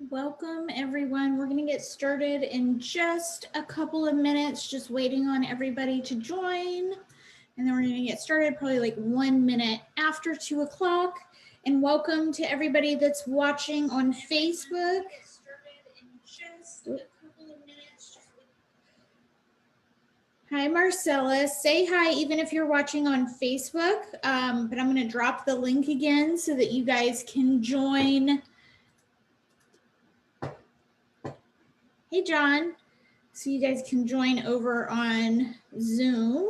Welcome everyone. We're going to get started in just a couple of minutes, just waiting on everybody to join. And then we're going to get started probably like 1 minute after 2 o'clock. And welcome to everybody that's watching on Facebook. Hi, Marcella. Say hi even if you're watching on Facebook. But I'm going to drop the link again so that you guys can join. Hey, John. So you guys can join over on Zoom.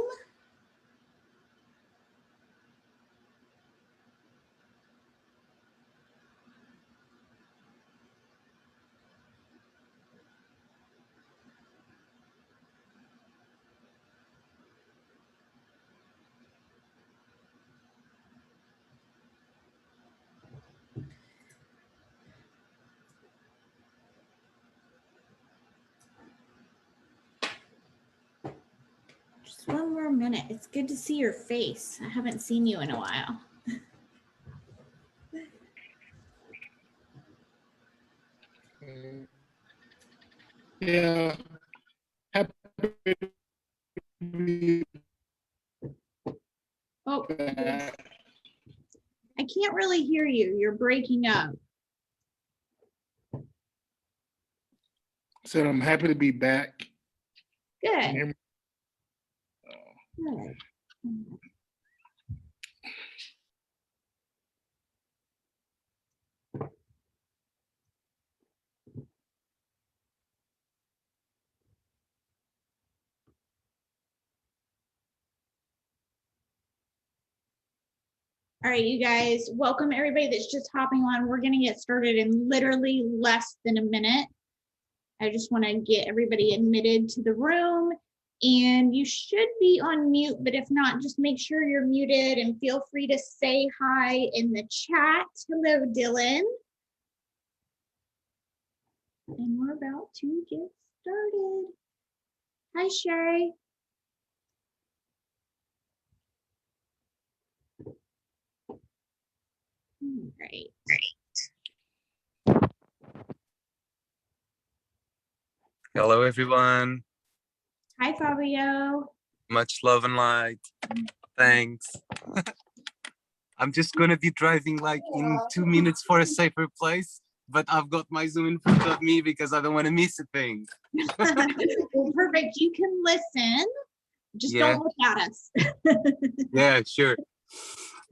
Just one more minute. It's good to see your face. I haven't seen you in a while. Yeah. Oh, I can't really hear you. You're breaking up. So I'm happy to be back. Good. Good. All right, you guys, welcome everybody that's just hopping on. We're going to get started in literally less than a minute. I just want to get everybody admitted to the room. And you should be on mute, but if not, just make sure you're muted and feel free to say hi in the chat. Hello, Dylan. And we're about to get started. Hi, Shay. Great. Hello, everyone. Hi, Fabio. Much love and light. Thanks. I'm just going to be driving like in 2 minutes for a safer place, but I've got my Zoom in front of me because I don't want to miss a thing. Well, perfect. You can listen. Just don't look at us. Yeah, sure.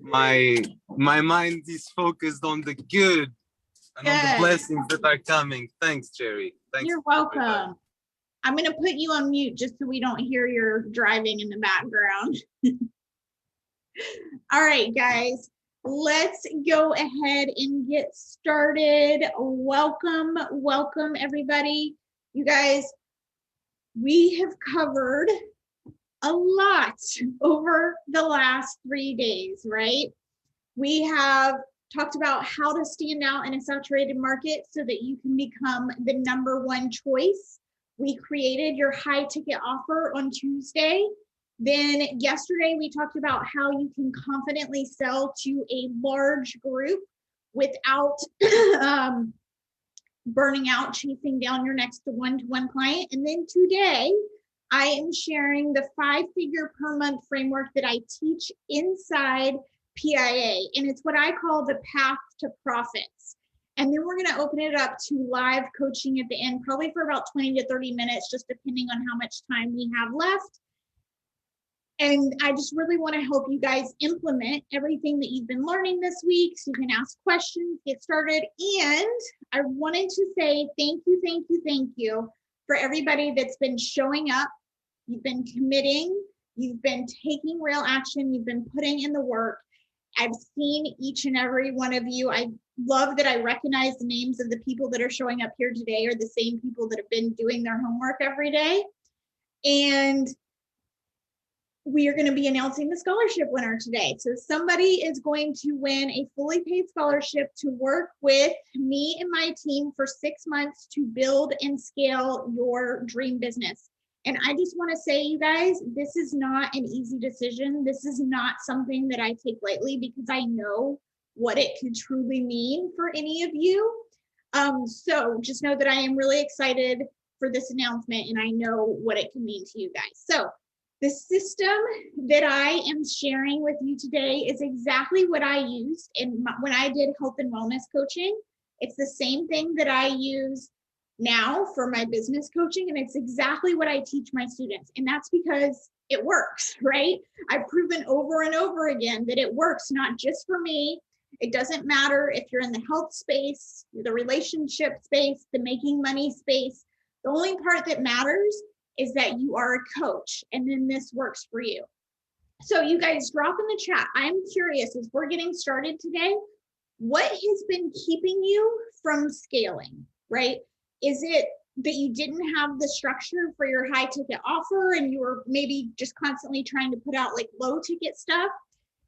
My mind is focused on the good and on the blessings that are coming. Thanks, Jerry. Thanks. You're welcome. I'm going to put you on mute just so we don't hear your driving in the background. All right, guys, let's go ahead and get started. Welcome, welcome, everybody. You guys, we have covered a lot over the last 3 days, right? We have talked about how to stand out in a saturated market so that you can become the #1 choice. We created your high ticket offer on Tuesday. Then yesterday we talked about how you can confidently sell to a large group without burning out, chasing down your next one-to-one client. And then today I am sharing the 5-figure per month framework that I teach inside PIA. And it's what I call the path to profits. And then we're going to open it up to live coaching at the end, probably for about 20 to 30 minutes, just depending on how much time we have left. And I just really want to help you guys implement everything that you've been learning this week. So you can ask questions, get started. And I wanted to say thank you for everybody that's been showing up. You've been committing, you've been taking real action, you've been putting in the work. I've seen each and every one of you. I love that I recognize the names of the people that are showing up here today are the same people that have been doing their homework every day. And we are going to be announcing the scholarship winner today. So somebody is going to win a fully paid scholarship to work with me and my team for 6 months to build and scale your dream business. And I just want to say, you guys, this is not an easy decision. This is not something that I take lightly because I know what it could truly mean for any of you. So just know that I am really excited for this announcement and I know what it can mean to you guys. So the system that I am sharing with you today is exactly what I used when I did health and wellness coaching. It's the same thing that I use now for my business coaching, and it's exactly what I teach my students. And that's because it works, right? I've proven over and over again that it works, not just for me. It doesn't matter if you're in the health space, the relationship space, the making money space. The only part that matters is that you are a coach, and then this works for you. So you guys drop in the chat. I'm curious, as we're getting started today, what has been keeping you from scaling, right? Is it that you didn't have the structure for your high ticket offer and you were maybe just constantly trying to put out like low ticket stuff?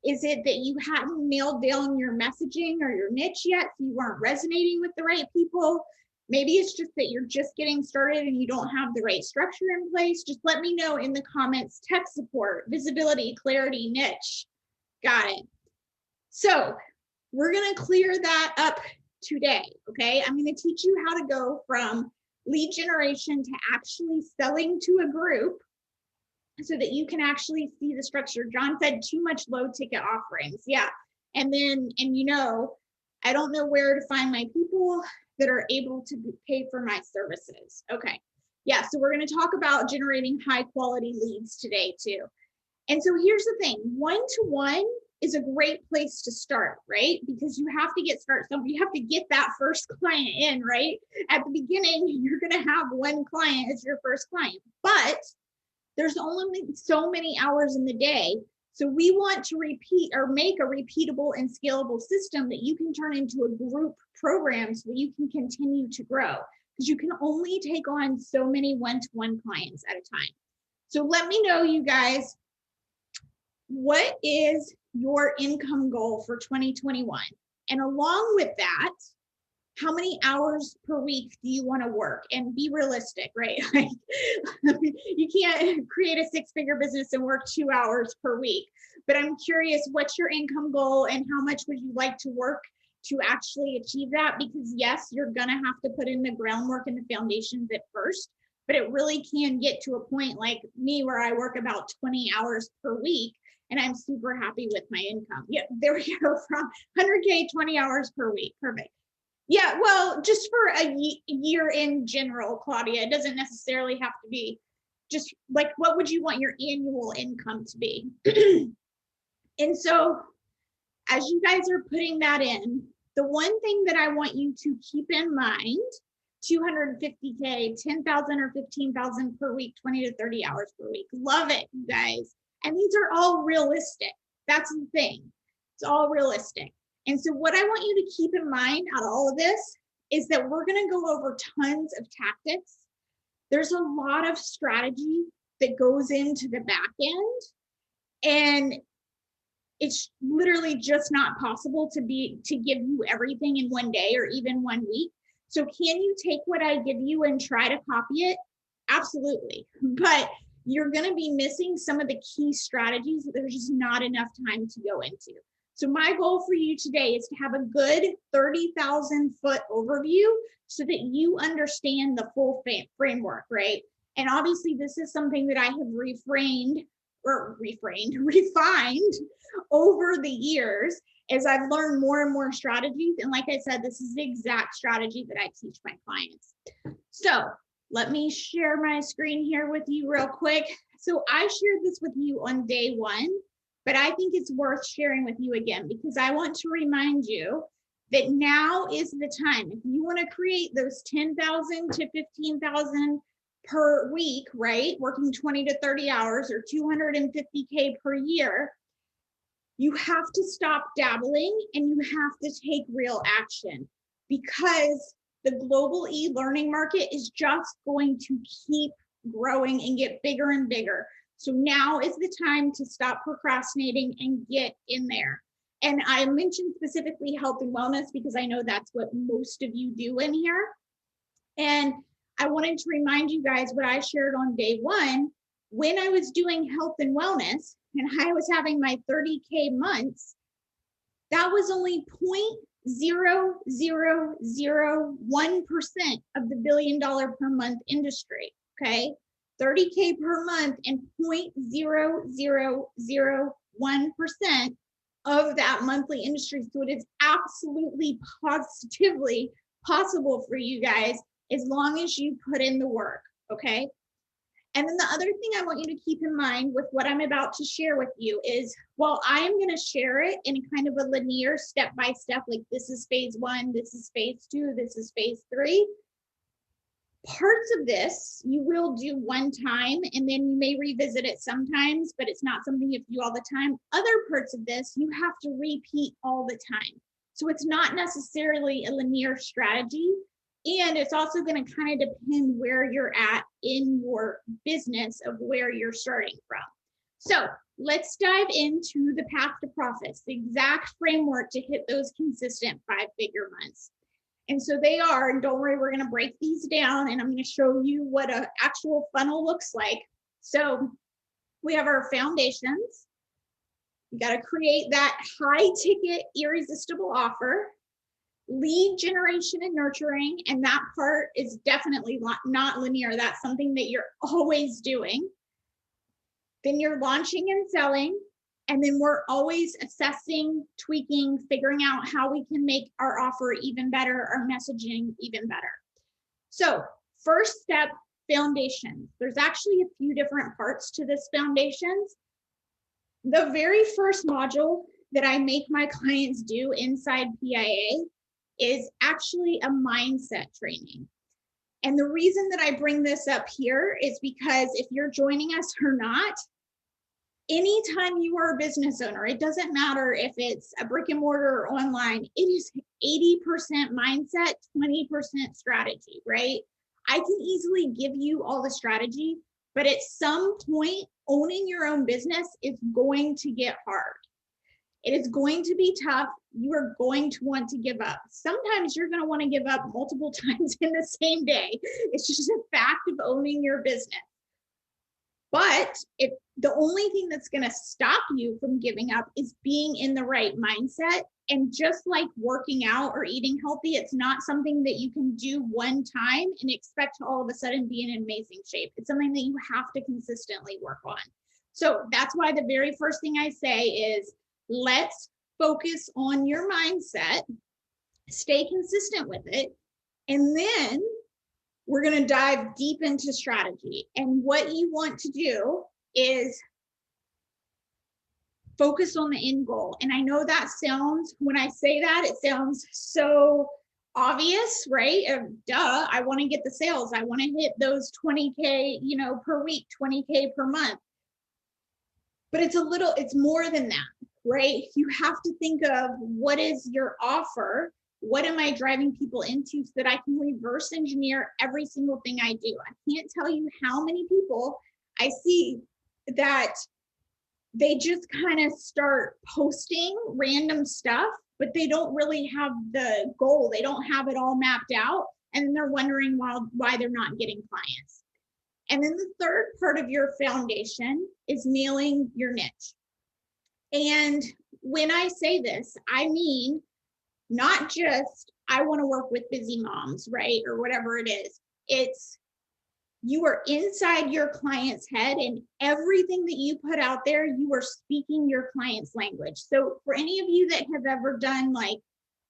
Is it that you hadn't nailed down your messaging or your niche yet, so you weren't resonating with the right people? Maybe it's just that you're just getting started and you don't have the right structure in place. Just let me know in the comments. Tech support, visibility, clarity, niche. Got it. So we're going to clear that up today, okay? I'm going to teach you how to go from lead generation to actually selling to a group so that you can actually see the structure. John said too much low ticket offerings. Yeah. And you know, I don't know where to find my people that are able to pay for my services. Okay. Yeah. So we're going to talk about generating high quality leads today too. And so here's the thing, one-to-one is a great place to start, right? Because you have to get started. So you have to get that first client in, right? At the beginning, you're going to have one client as your first client, but there's only so many hours in the day. So we want to repeat or make a repeatable and scalable system that you can turn into a group program so that you can continue to grow, because you can only take on so many one-to-one clients at a time. So let me know, you guys, what is your income goal for 2021? And along with that, how many hours per week do you want to work? And be realistic, right? Like, you can't create a six-figure business and work 2 hours per week. But I'm curious, what's your income goal and how much would you like to work to actually achieve that? Because yes, you're gonna have to put in the groundwork and the foundations at first, but it really can get to a point like me where I work about 20 hours per week and I'm super happy with my income. Yeah, there we go, from 100K, 20 hours per week, perfect. Yeah, well, just for a year in general, Claudia, it doesn't necessarily have to be just like, what would you want your annual income to be? And so as you guys are putting that in, the one thing that I want you to keep in mind, 250K, 10,000 or 15,000 per week, 20 to 30 hours per week. Love it, you guys. And these are all realistic. That's the thing. It's all realistic. And so what I want you to keep in mind out of all of this is that we're going to go over tons of tactics. There's a lot of strategy that goes into the back end, and it's literally just not possible to give you everything in one day or even 1 week. So can you take what I give you and try to copy it? Absolutely. But you're going to be missing some of the key strategies that there's just not enough time to go into. So my goal for you today is to have a good 30,000 foot overview so that you understand the full framework, right? And obviously this is something that I have refined over the years as I've learned more and more strategies. And like I said, this is the exact strategy that I teach my clients. So let me share my screen here with you real quick. So I shared this with you on day one, but I think it's worth sharing with you again because I want to remind you that now is the time. If you want to create those 10,000 to 15,000 per week, right? Working 20 to 30 hours or 250K per year, you have to stop dabbling and you have to take real action, because the global e-learning market is just going to keep growing and get bigger and bigger. So now is the time to stop procrastinating and get in there. And I mentioned specifically health and wellness because I know that's what most of you do in here. And I wanted to remind you guys what I shared on day one. When I was doing health and wellness and I was having my 30K months, that was only 0.0001% of the $1 billion per month industry, okay? 30K per month and 0.0001% of that monthly industry. So it is absolutely positively possible for you guys as long as you put in the work, okay? And then the other thing I want you to keep in mind with what I'm about to share with you is, while I am going to share it in kind of a linear step-by-step, like this is phase 1, this is phase 2, this is phase 3, parts of this you will do one time and then you may revisit it sometimes, but it's not something you have to do all the time. Other parts of this you have to repeat all the time. So it's not necessarily a linear strategy. And it's also going to kind of depend where you're at in your business of where you're starting from. So let's dive into the path to profits, the exact framework to hit those consistent 5-figure months. And so they are, and don't worry, we're going to break these down and I'm going to show you what an actual funnel looks like. So we have our foundations. You got to create that high ticket, irresistible offer. Lead generation and nurturing, and that part is definitely not linear. That's something that you're always doing. Then you're launching and selling, and then we're always assessing, tweaking, figuring out how we can make our offer even better, our messaging even better. So first step, foundations. There's actually a few different parts to this foundations. The very first module that I make my clients do inside PIA is actually a mindset training. And the reason that I bring this up here is because if you're joining us or not, anytime you are a business owner, it doesn't matter if it's a brick and mortar or online, it is 80% mindset, 20% strategy, right? I can easily give you all the strategy, but at some point, owning your own business is going to get hard. It is going to be tough. You are going to want to give up. Sometimes you're going to want to give up multiple times in the same day. It's just a fact of owning your business. But the only thing that's going to stop you from giving up is being in the right mindset. And just like working out or eating healthy, it's not something that you can do one time and expect to all of a sudden be in amazing shape. It's something that you have to consistently work on. So that's why the very first thing I say is, let's focus on your mindset, stay consistent with it, and then we're going to dive deep into strategy. And what you want to do is focus on the end goal. And I know that sounds, when I say that, it sounds so obvious, right? Duh, I want to get the sales. I want to hit those 20K, per week, 20K per month. But it's more than that. Right? You have to think of, what is your offer? What am I driving people into so that I can reverse engineer every single thing I do? I can't tell you how many people I see that they just kind of start posting random stuff, but they don't really have the goal. They don't have it all mapped out. And then they're wondering why they're not getting clients. And then the third part of your foundation is nailing your niche. And when I say this, I mean, not just, I want to work with busy moms, right? Or whatever it is. It's, you are inside your client's head, and everything that you put out there, you are speaking your client's language. So for any of you that have ever done like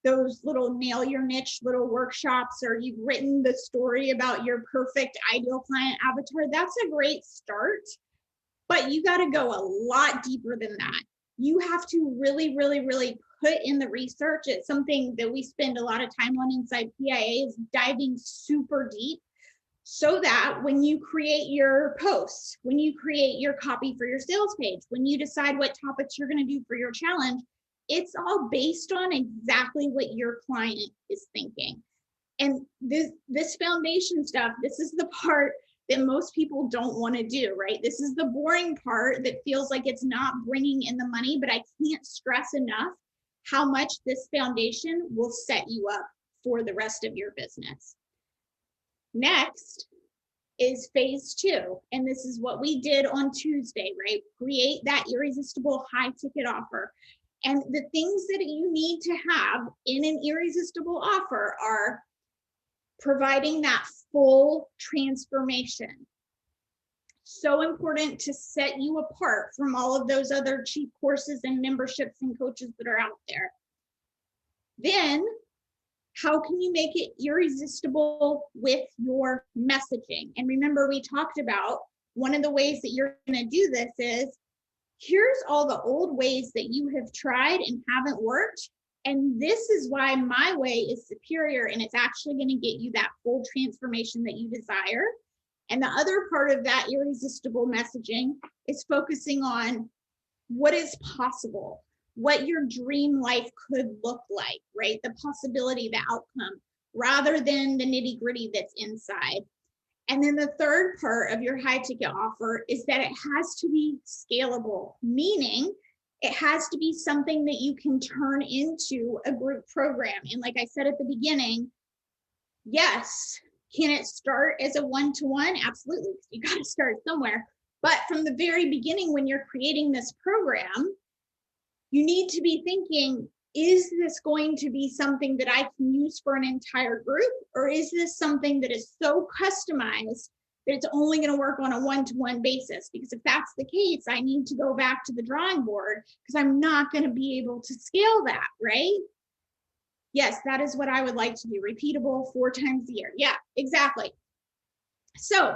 those little nail your niche little workshops, or you've written the story about your perfect ideal client avatar, that's a great start, but you got to go a lot deeper than that. You have to really, really, really put in the research. It's something that we spend a lot of time on inside PIA, is diving super deep, so that when you create your posts, when you create your copy for your sales page, when you decide what topics you're going to do for your challenge, it's all based on exactly what your client is thinking. And this foundation stuff, this is the part that most people don't want to do, right? This is the boring part that feels like it's not bringing in the money, but I can't stress enough how much this foundation will set you up for the rest of your business. Next is phase 2. And this is what we did on Tuesday, right? Create that irresistible high ticket offer. And the things that you need to have in an irresistible offer are providing that full transformation. So important to set you apart from all of those other cheap courses and memberships and coaches that are out there. Then, how can you make it irresistible with your messaging? And remember, we talked about one of the ways that you're going to do this is, here's all the old ways that you have tried and haven't worked. And this is why my way is superior, and it's actually going to get you that full transformation that you desire. And the other part of that irresistible messaging is focusing on what is possible, what your dream life could look like, right? The possibility, the outcome, rather than the nitty gritty that's inside. And then the third part of your high ticket offer is that it has to be scalable, meaning it has to be something that you can turn into a group program. And like I said at the beginning, yes, can it start as a one-to-one? Absolutely, you got to start somewhere. But from the very beginning, when you're creating this program, you need to be thinking, is this going to be something that I can use for an entire group? Or is this something that is so customized that it's only going to work on a one-to-one basis? Because if that's the case, I need to go back to the drawing board because I'm not going to be able to scale that, right? Yes, that is what I would like to do. Repeatable 4 times a year. Yeah, exactly. So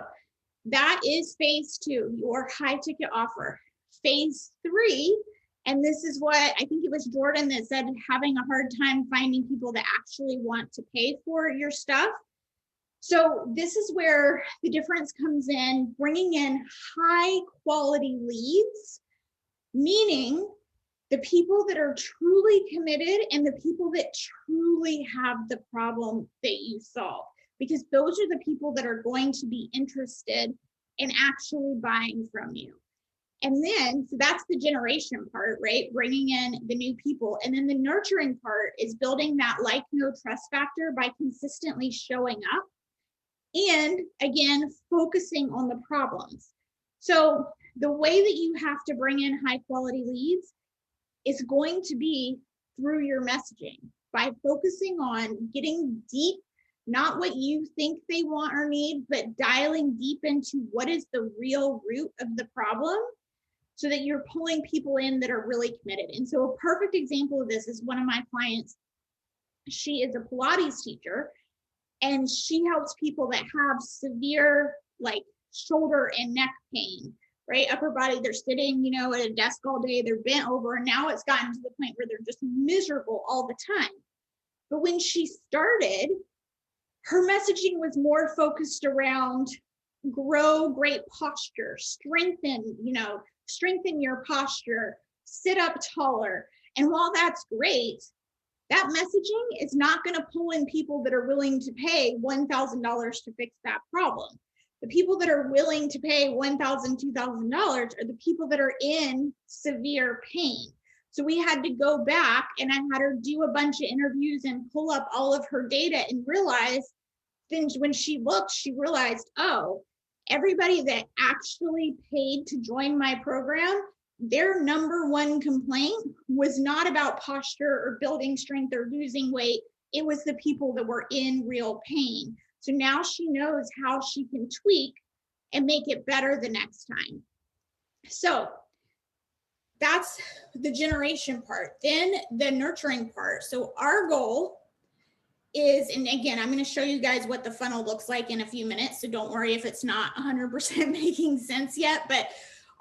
that is phase 2, your high ticket offer. Phase 3, and this is what I think it was Jordan that said, having a hard time finding people that actually want to pay for your stuff. So this is where the difference comes in, bringing in high quality leads, meaning the people that are truly committed and the people that truly have the problem that you solve, because those are the people that are going to be interested in actually buying from you. And then, so that's the generation part, right? Bringing in the new people. And then the nurturing part is building that like, no trust factor by consistently showing up. And again, focusing on the problems. So the way that you have to bring in high quality leads is going to be through your messaging, by focusing on getting deep, not what you think they want or need, but dialing deep into what is the real root of the problem, so that you're pulling people in that are really committed. And so a perfect example of this is one of my clients. She is a Pilates teacher, and she helps people that have severe like shoulder and neck pain, right? Upper body, they're sitting, at a desk all day, they're bent over, and now it's gotten to the point where they're just miserable all the time. But when she started, her messaging was more focused around grow great posture, strengthen your posture, sit up taller. And while that's great, that messaging is not going to pull in people that are willing to pay $1,000 to fix that problem. The people that are willing to pay $1,000, $2,000 are the people that are in severe pain. So we had to go back, and I had her do a bunch of interviews and pull up all of her data and realize, then when she looked, she realized, oh, everybody that actually paid to join my program, their number one complaint was not about posture or building strength or losing weight. It was the people that were in real pain. So now she knows how she can tweak and make it better the next time. So that's the generation part. Then the nurturing part. So our goal is, and again, I'm going to show you guys what the funnel looks like in a few minutes. So don't worry if it's not 100% making sense yet, but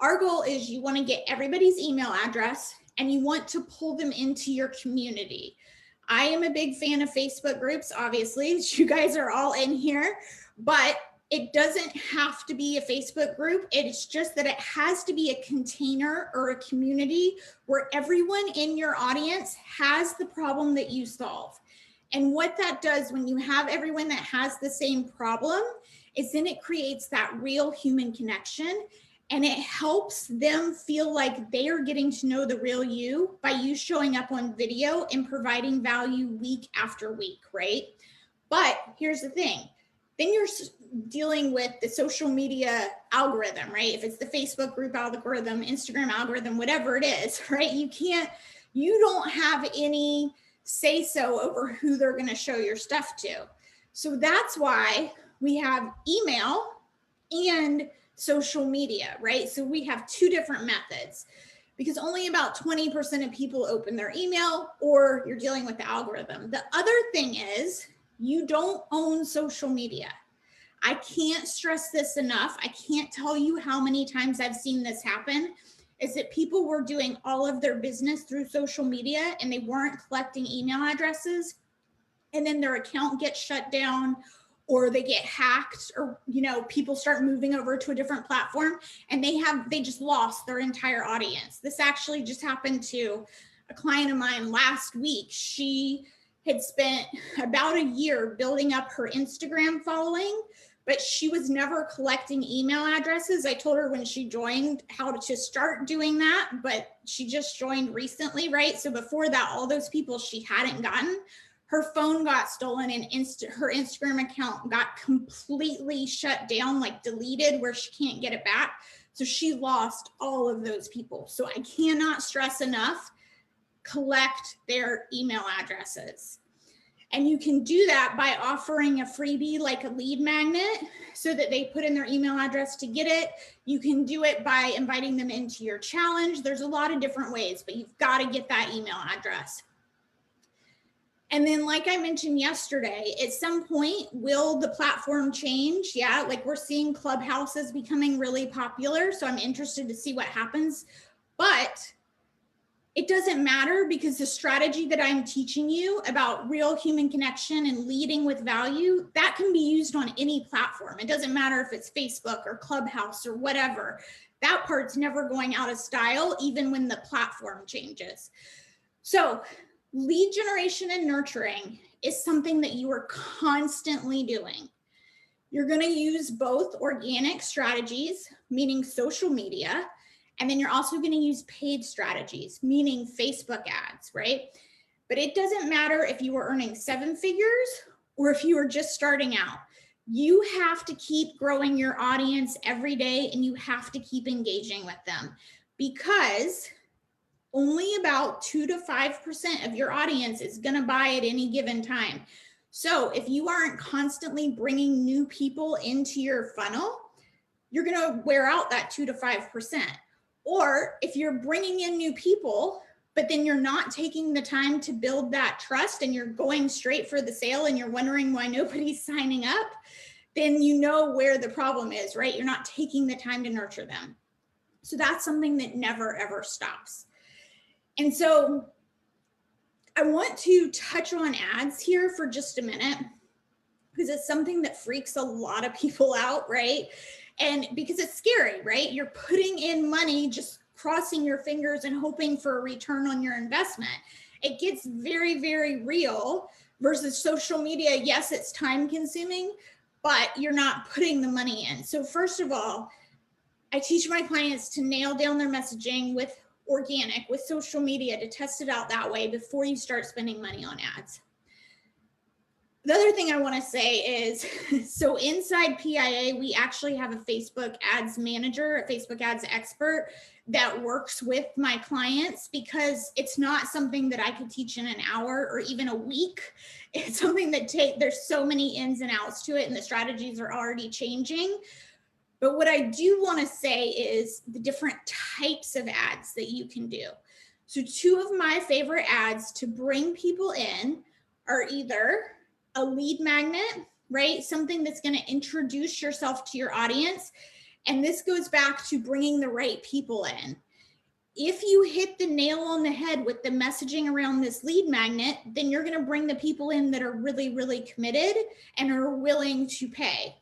our goal is you want to get everybody's email address and you want to pull them into your community. I am a big fan of Facebook groups, obviously. You guys are all in here, but it doesn't have to be a Facebook group. It's just that it has to be a container or a community where everyone in your audience has the problem that you solve. And what that does when you have everyone that has the same problem is then it creates that real human connection, and it helps them feel like they are getting to know the real you by you showing up on video and providing value week after week, right? But here's the thing. Then you're dealing with the social media algorithm, right? If it's the Facebook group algorithm, Instagram algorithm, whatever it is, right? You can't You don't have any say so over who they're going to show your stuff to. So that's why we have email and social media, right? So we have two different methods because only about 20% of people open their email, or you're dealing with the algorithm. The other thing is you don't own social media. I can't stress this enough. I can't tell you how many times I've seen this happen, is that people were doing all of their business through social media and they weren't collecting email addresses, and then their account gets shut down, or they get hacked, or people start moving over to a different platform and they just lost their entire audience. This actually just happened to a client of mine last week. She had spent about a year building up her Instagram following, but she was never collecting email addresses. I told her when she joined how to start doing that, but she just joined recently, right? So before that, all those people she hadn't gotten, her phone got stolen and her Instagram account got completely shut down, like deleted, where she can't get it back. So she lost all of those people. So I cannot stress enough, collect their email addresses. And you can do that by offering a freebie like a lead magnet so that they put in their email address to get it. You can do it by inviting them into your challenge. There's a lot of different ways, but you've got to get that email address. And then, like I mentioned yesterday, at some point, will the platform change? Yeah, like we're seeing Clubhouses becoming really popular. So I'm interested to see what happens. But it doesn't matter, because the strategy that I'm teaching you about real human connection and leading with value, that can be used on any platform. It doesn't matter if it's Facebook or Clubhouse or whatever. That part's never going out of style, even when the platform changes. So lead generation and nurturing is something that you are constantly doing. You're going to use both organic strategies, meaning social media, and then you're also going to use paid strategies, meaning Facebook ads, right? But it doesn't matter if you were earning 7 figures or if you were just starting out. You have to keep growing your audience every day, and you have to keep engaging with them, because only about 2 to 5% of your audience is going to buy at any given time. So if you aren't constantly bringing new people into your funnel, you're going to wear out that 2 to 5%. Or if you're bringing in new people, but then you're not taking the time to build that trust and you're going straight for the sale and you're wondering why nobody's signing up, then you know where the problem is, right? You're not taking the time to nurture them. So that's something that never, ever stops. And so I want to touch on ads here for just a minute, because it's something that freaks a lot of people out, right? And because it's scary, right? You're putting in money, just crossing your fingers and hoping for a return on your investment. It gets very, very real versus social media. Yes, it's time consuming, but you're not putting the money in. So first of all, I teach my clients to nail down their messaging with organic, with social media, to test it out that way before you start spending money on ads. The other thing I want to say is, so inside PIA, we actually have a Facebook ads manager, a Facebook ads expert that works with my clients, because it's not something that I could teach in an hour or even a week. It's something that there's so many ins and outs to it, and the strategies are already changing. But what I do want to say is the different types of ads that you can do. So 2 of my favorite ads to bring people in are either a lead magnet, right? Something that's going to introduce yourself to your audience. And this goes back to bringing the right people in. If you hit the nail on the head with the messaging around this lead magnet, then you're going to bring the people in that are really, really committed and are willing to pay.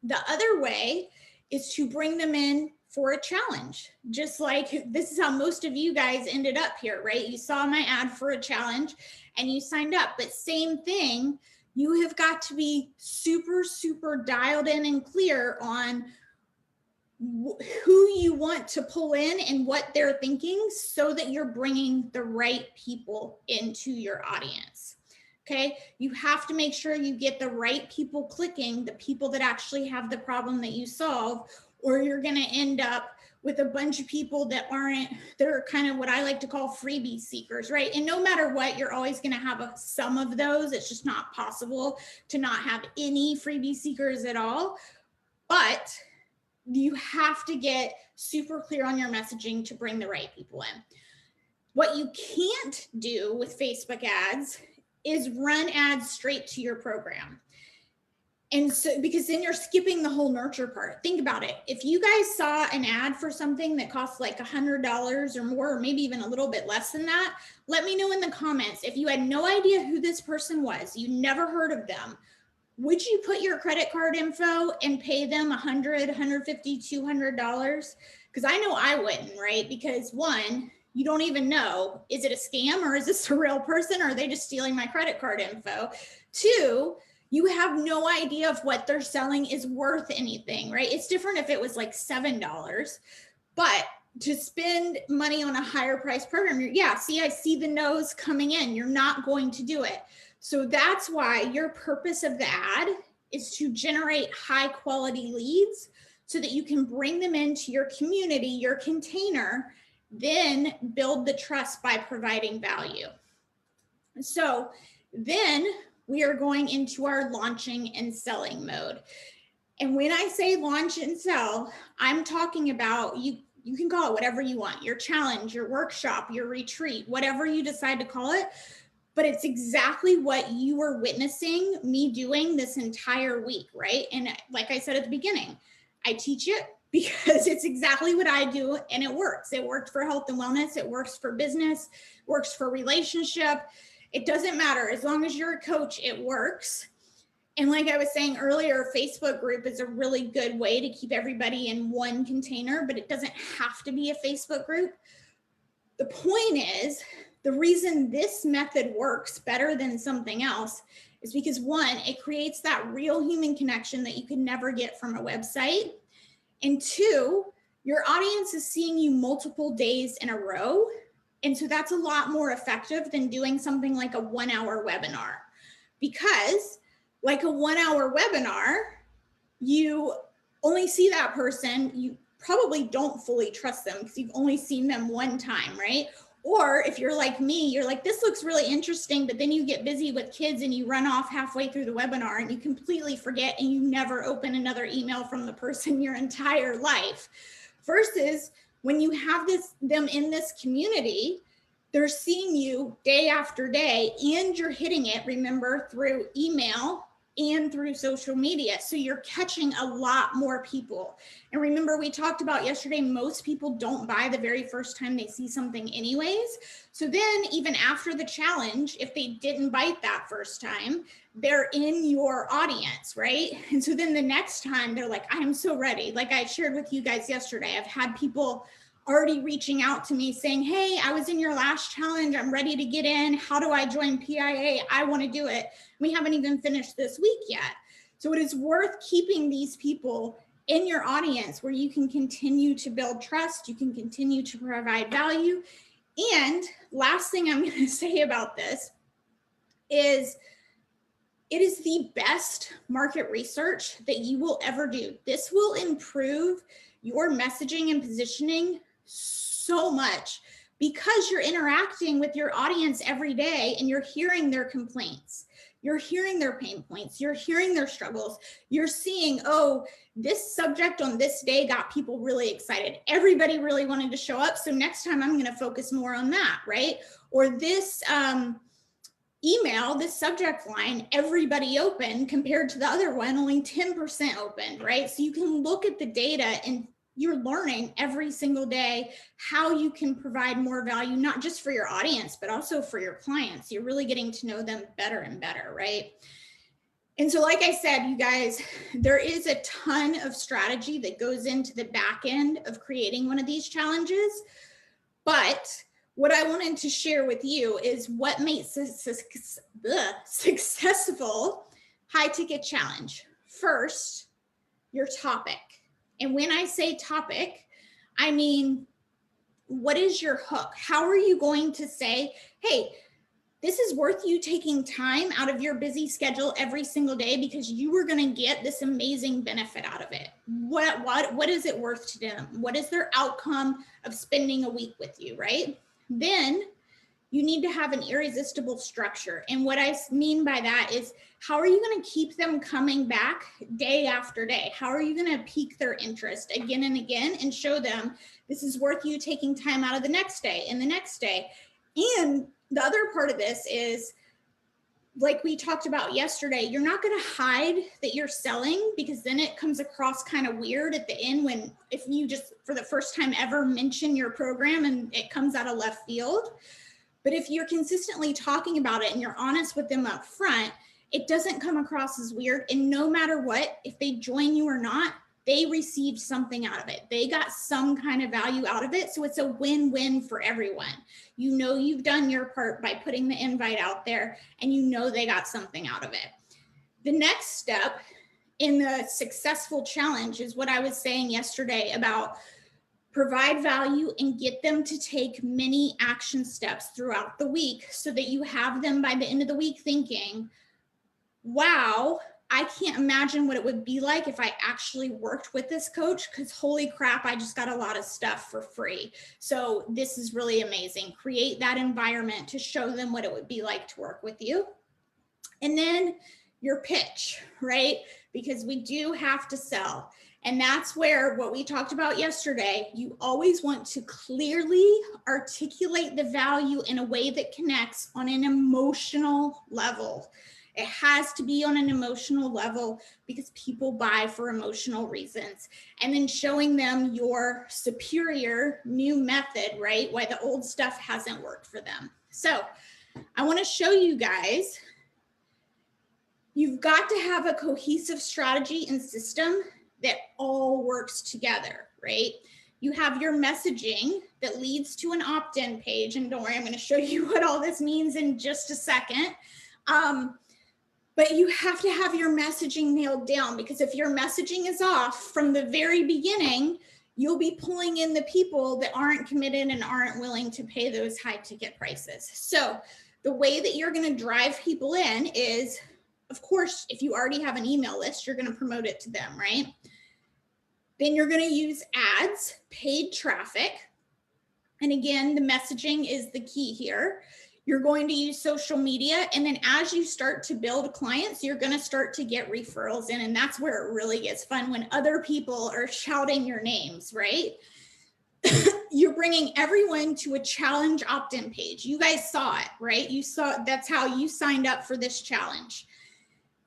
The other way is to bring them in for a challenge, just like this is how most of you guys ended up here, right? You saw my ad for a challenge and you signed up, but same thing, you have got to be super, super dialed in and clear on who you want to pull in and what they're thinking, so that you're bringing the right people into your audience. Okay, you have to make sure you get the right people clicking, the people that actually have the problem that you solve, or you're going to end up with a bunch of people that aren't, they're kind of what I like to call freebie seekers, right? And no matter what, you're always going to have some of those. It's just not possible to not have any freebie seekers at all. But you have to get super clear on your messaging to bring the right people in. What you can't do with Facebook ads is run ads straight to your program. And so, because then you're skipping the whole nurture part. Think about it. If you guys saw an ad for something that costs like $100 or more, or maybe even a little bit less than that, let me know in the comments. If you had no idea who this person was, you never heard of them, would you put your credit card info and pay them $100, $150, $200? Because I know I wouldn't, right? Because one, you don't even know, is it a scam or is this a real person, or are they just stealing my credit card info? Two, you have no idea if what they're selling is worth anything, right? It's different if it was like $7, but to spend money on a higher price program, yeah, see, I see the no's coming in. You're not going to do it. So that's why your purpose of the ad is to generate high quality leads so that you can bring them into your community, your container, then build the trust by providing value. So then we are going into our launching and selling mode. And when I say launch and sell, I'm talking about, you can call it whatever you want, your challenge, your workshop, your retreat, whatever you decide to call it. But it's exactly what you were witnessing me doing this entire week, right? And like I said at the beginning, I teach it because it's exactly what I do and it works. It worked for health and wellness. It works for business, works for relationship. It doesn't matter. As long as you're a coach, it works. And like I was saying earlier, Facebook group is a really good way to keep everybody in one container, but it doesn't have to be a Facebook group. The point is, the reason this method works better than something else is because one, it creates that real human connection that you can never get from a website. And two, your audience is seeing you multiple days in a row. And so that's a lot more effective than doing something like a 1 hour webinar, because like a 1 hour webinar, you only see that person. You probably don't fully trust them because you've only seen them one time, right? Or if you're like me, you're like, this looks really interesting, but then you get busy with kids and you run off halfway through the webinar and you completely forget and you never open another email from the person your entire life. Versus when you have them in this community, they're seeing you day after day and you're hitting it, remember, through email and through social media. So you're catching a lot more people. And remember, we talked about yesterday, most people don't buy the very first time they see something anyways. So then even after the challenge, if they didn't bite that first time, they're in your audience, right? And so then the next time they're like, I am so ready. Like I shared with you guys yesterday, I've had people already reaching out to me saying, hey, I was in your last challenge. I'm ready to get in. How do I join PIA? I want to do it. We haven't even finished this week yet. So it is worth keeping these people in your audience where you can continue to build trust. You can continue to provide value. And last thing I'm going to say about this is it is the best market research that you will ever do. This will improve your messaging and positioning so much because you're interacting with your audience every day and you're hearing their complaints. You're hearing their pain points. You're hearing their struggles. You're seeing, oh, this subject on this day got people really excited. Everybody really wanted to show up. So next time I'm going to focus more on that, right? Or this email, this subject line, everybody opened compared to the other one, only 10% opened, right? So you can look at the data and you're learning every single day how you can provide more value, not just for your audience, but also for your clients. You're really getting to know them better and better, right? And so, like I said, you guys, there is a ton of strategy that goes into the back end of creating one of these challenges. But what I wanted to share with you is what makes a successful high ticket challenge. First, your topic. And when I say topic, I mean, what is your hook? How are you going to say, hey, this is worth you taking time out of your busy schedule every single day because you are going to get this amazing benefit out of it. What is it worth to them? What is their outcome of spending a week with you, right? Then you need to have an irresistible structure. And what I mean by that is, how are you going to keep them coming back day after day? How are you going to pique their interest again and again and show them this is worth you taking time out of the next day and the next day? And the other part of this is, like we talked about yesterday, you're not going to hide that you're selling, because then it comes across kind of weird at the end when, if you just for the first time ever mention your program and it comes out of left field. But if you're consistently talking about it and you're honest with them up front, it doesn't come across as weird. And no matter what, if they join you or not, they received something out of it. They got some kind of value out of it. So it's a win-win for everyone. You know you've done your part by putting the invite out there, and you know they got something out of it. The next step in the successful challenge is what I was saying yesterday about provide value and get them to take many action steps throughout the week so that you have them by the end of the week thinking, wow, I can't imagine what it would be like if I actually worked with this coach, because holy crap, I just got a lot of stuff for free. So this is really amazing. Create that environment to show them what it would be like to work with you. And then your pitch, right? Because we do have to sell. And that's where what we talked about yesterday, you always want to clearly articulate the value in a way that connects on an emotional level. It has to be on an emotional level because people buy for emotional reasons. And then showing them your superior new method, right? Why the old stuff hasn't worked for them. So I want to show you guys, you've got to have a cohesive strategy and system that all works together, right? You have your messaging that leads to an opt-in page. And don't worry, I'm going to show you what all this means in just a second. But you have to have your messaging nailed down, because if your messaging is off from the very beginning, you'll be pulling in the people that aren't committed and aren't willing to pay those high ticket prices. So the way that you're going to drive people in is, of course, if you already have an email list, you're going to promote it to them, right? Then you're going to use ads, paid traffic. And again, the messaging is the key here. You're going to use social media. And then as you start to build clients, you're going to start to get referrals in. And that's where it really gets fun, when other people are shouting your names, right? You're bringing everyone to a challenge opt-in page. You guys saw it, right? You saw, that's how you signed up for this challenge.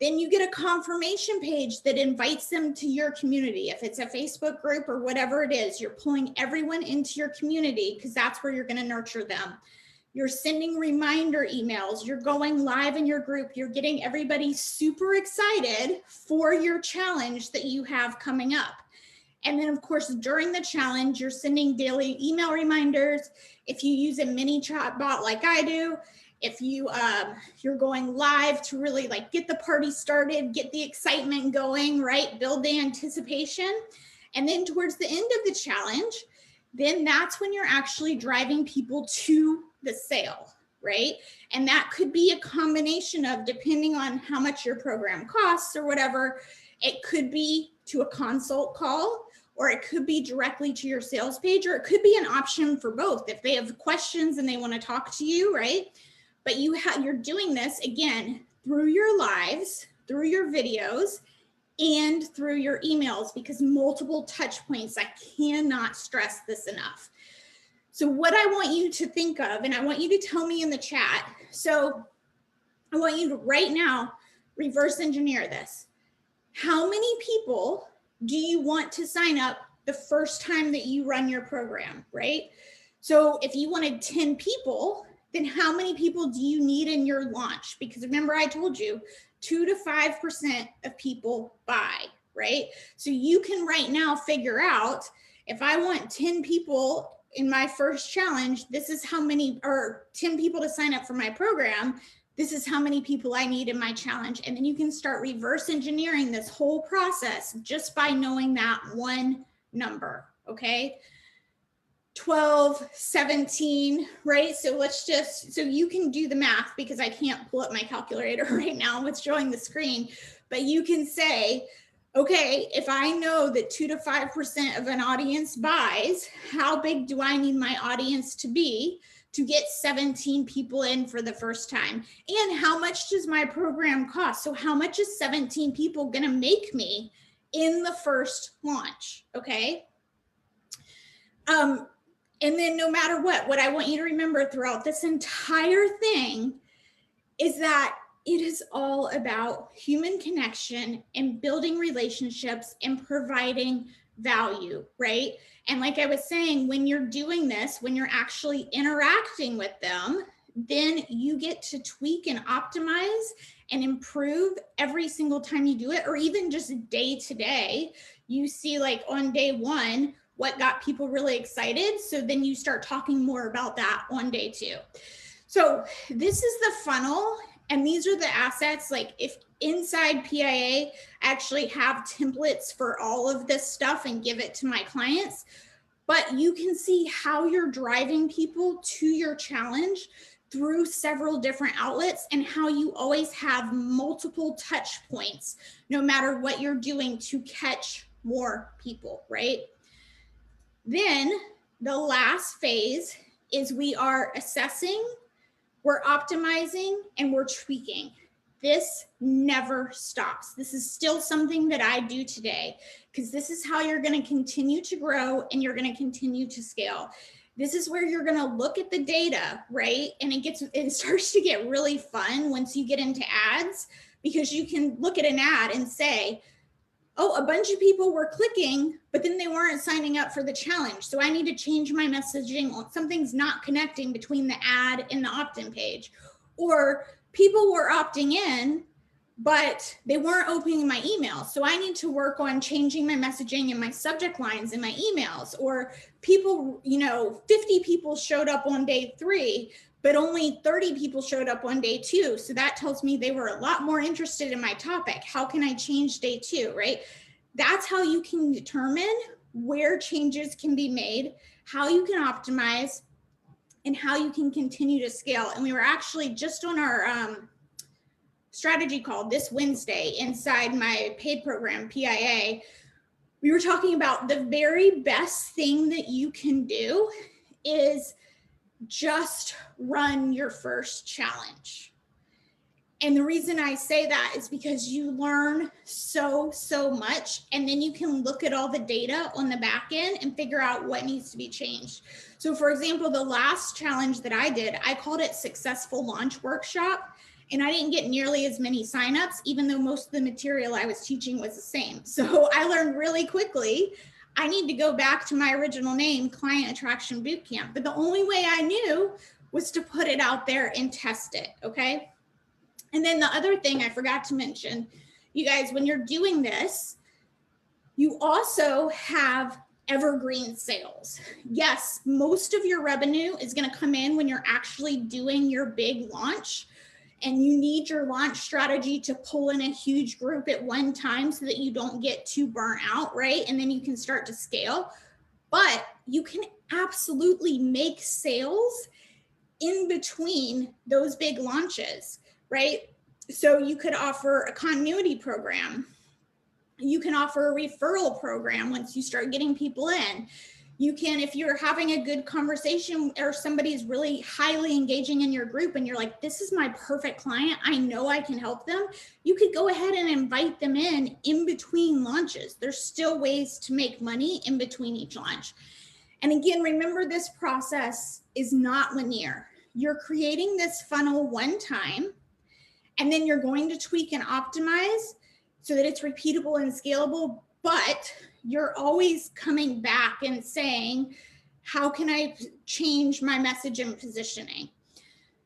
Then you get a confirmation page that invites them to your community. If it's a Facebook group or whatever it is, you're pulling everyone into your community because that's where you're going to nurture them. You're sending reminder emails. You're going live in your group. You're getting everybody super excited for your challenge that you have coming up. And then, of course, during the challenge, you're sending daily email reminders. If you use a mini chat bot like I do, if you you're going live to really like get the party started, get the excitement going, right? Build the anticipation. And then towards the end of the challenge, then that's when you're actually driving people to the sale, right? And that could be a combination of, depending on how much your program costs or whatever, it could be to a consult call, or it could be directly to your sales page, or it could be an option for both if they have questions and they want to talk to you, right? But you're doing this, again, through your lives, through your videos, and through your emails, because multiple touch points. I cannot stress this enough. So what I want you to think of, and I want you to tell me in the chat, so I want you to right now reverse engineer this. How many people do you want to sign up the first time that you run your program, right? So if you wanted 10 people, then how many people do you need in your launch? Because remember, I told you 2 to 5% of people buy, right? So you can right now figure out, if I want 10 people in my first challenge, this is how many, or 10 people to sign up for my program, this is how many people I need in my challenge. And then you can start reverse engineering this whole process just by knowing that one number, okay? 12, 17, right? So let's just, so you can do the math because I can't pull up my calculator right now with showing the screen, but you can say, okay, if I know that 2 to 5% of an audience buys, how big do I need my audience to be to get 17 people in for the first time? And how much does my program cost? So how much is 17 people gonna make me in the first launch, okay? And then no matter what I want you to remember throughout this entire thing is that it is all about human connection and building relationships and providing value, right? And like I was saying, when you're doing this, when you're actually interacting with them, then you get to tweak and optimize and improve every single time you do it, or even just day to day. You see, like on day one, what got people really excited. So then you start talking more about that on day two. So this is the funnel, and these are the assets. Like if inside PIA, I actually have templates for all of this stuff and give it to my clients, but you can see how you're driving people to your challenge through several different outlets and how you always have multiple touch points, no matter what you're doing to catch more people, right? Then the last phase is we are assessing, we're optimizing, and we're tweaking. This never stops. This is still something that I do today because this is how you're going to continue to grow and you're going to continue to scale. This is where you're going to look at the data, right? And it starts to get really fun once you get into ads, because you can look at an ad and say, oh, a bunch of people were clicking, but then they weren't signing up for the challenge. So I need to change my messaging. Something's not connecting between the ad and the opt-in page. Or people were opting in, but they weren't opening my email. So I need to work on changing my messaging and my subject lines in my emails. Or people, 50 people showed up on day 3, but only 30 people showed up on day 2. So that tells me they were a lot more interested in my topic. How can I change day 2, right? That's how you can determine where changes can be made, how you can optimize, and how you can continue to scale. And we were actually just on our strategy call this Wednesday inside my paid program, PIA. We were talking about the very best thing that you can do is just run your first challenge. And the reason I say that is because you learn so much, and then you can look at all the data on the back end and figure out what needs to be changed. So for example, the last challenge that I did, I called it Successful Launch Workshop, and I didn't get nearly as many signups, even though most of the material I was teaching was the same. So I learned really quickly I need to go back to my original name, Client Attraction Bootcamp. But the only way I knew was to put it out there and test it, okay? And then the other thing I forgot to mention, you guys, when you're doing this, you also have evergreen sales. Yes, most of your revenue is going to come in when you're actually doing your big launch, and you need your launch strategy to pull in a huge group at one time so that you don't get too burnt out, right? And then you can start to scale. But you can absolutely make sales in between those big launches, right? So you could offer a continuity program. You can offer a referral program once you start getting people in. You can, if you're having a good conversation or somebody's really highly engaging in your group and you're like, this is my perfect client, I know I can help them, you could go ahead and invite them in between launches. There's still ways to make money in between each launch. And again, remember, this process is not linear. You're creating this funnel one time, and then you're going to tweak and optimize so that it's repeatable and scalable, but you're always coming back and saying, how can I change my message and positioning?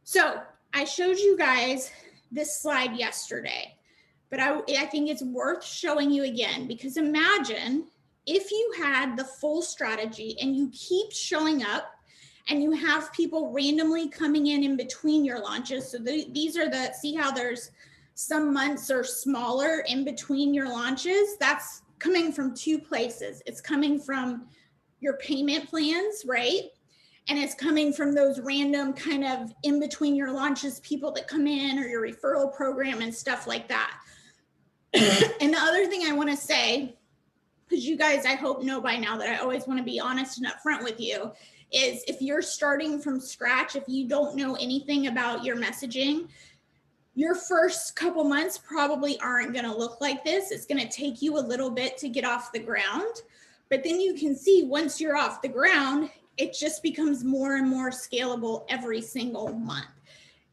So I showed you guys this slide yesterday, but I think it's worth showing you again, because imagine if you had the full strategy and you keep showing up and you have people randomly coming in between your launches. So these are see how there's some months are smaller in between your launches? That's coming from 2 places. It's coming from your payment plans, right? And it's coming from those random kind of in between your launches people that come in, or your referral program and stuff like that. And the other thing I want to say, because you guys, I hope know by now that I always want to be honest and upfront with you, is if you're starting from scratch, if you don't know anything about your messaging, your first couple months probably aren't going to look like this. It's going to take you a little bit to get off the ground. But then you can see once you're off the ground, it just becomes more and more scalable every single month.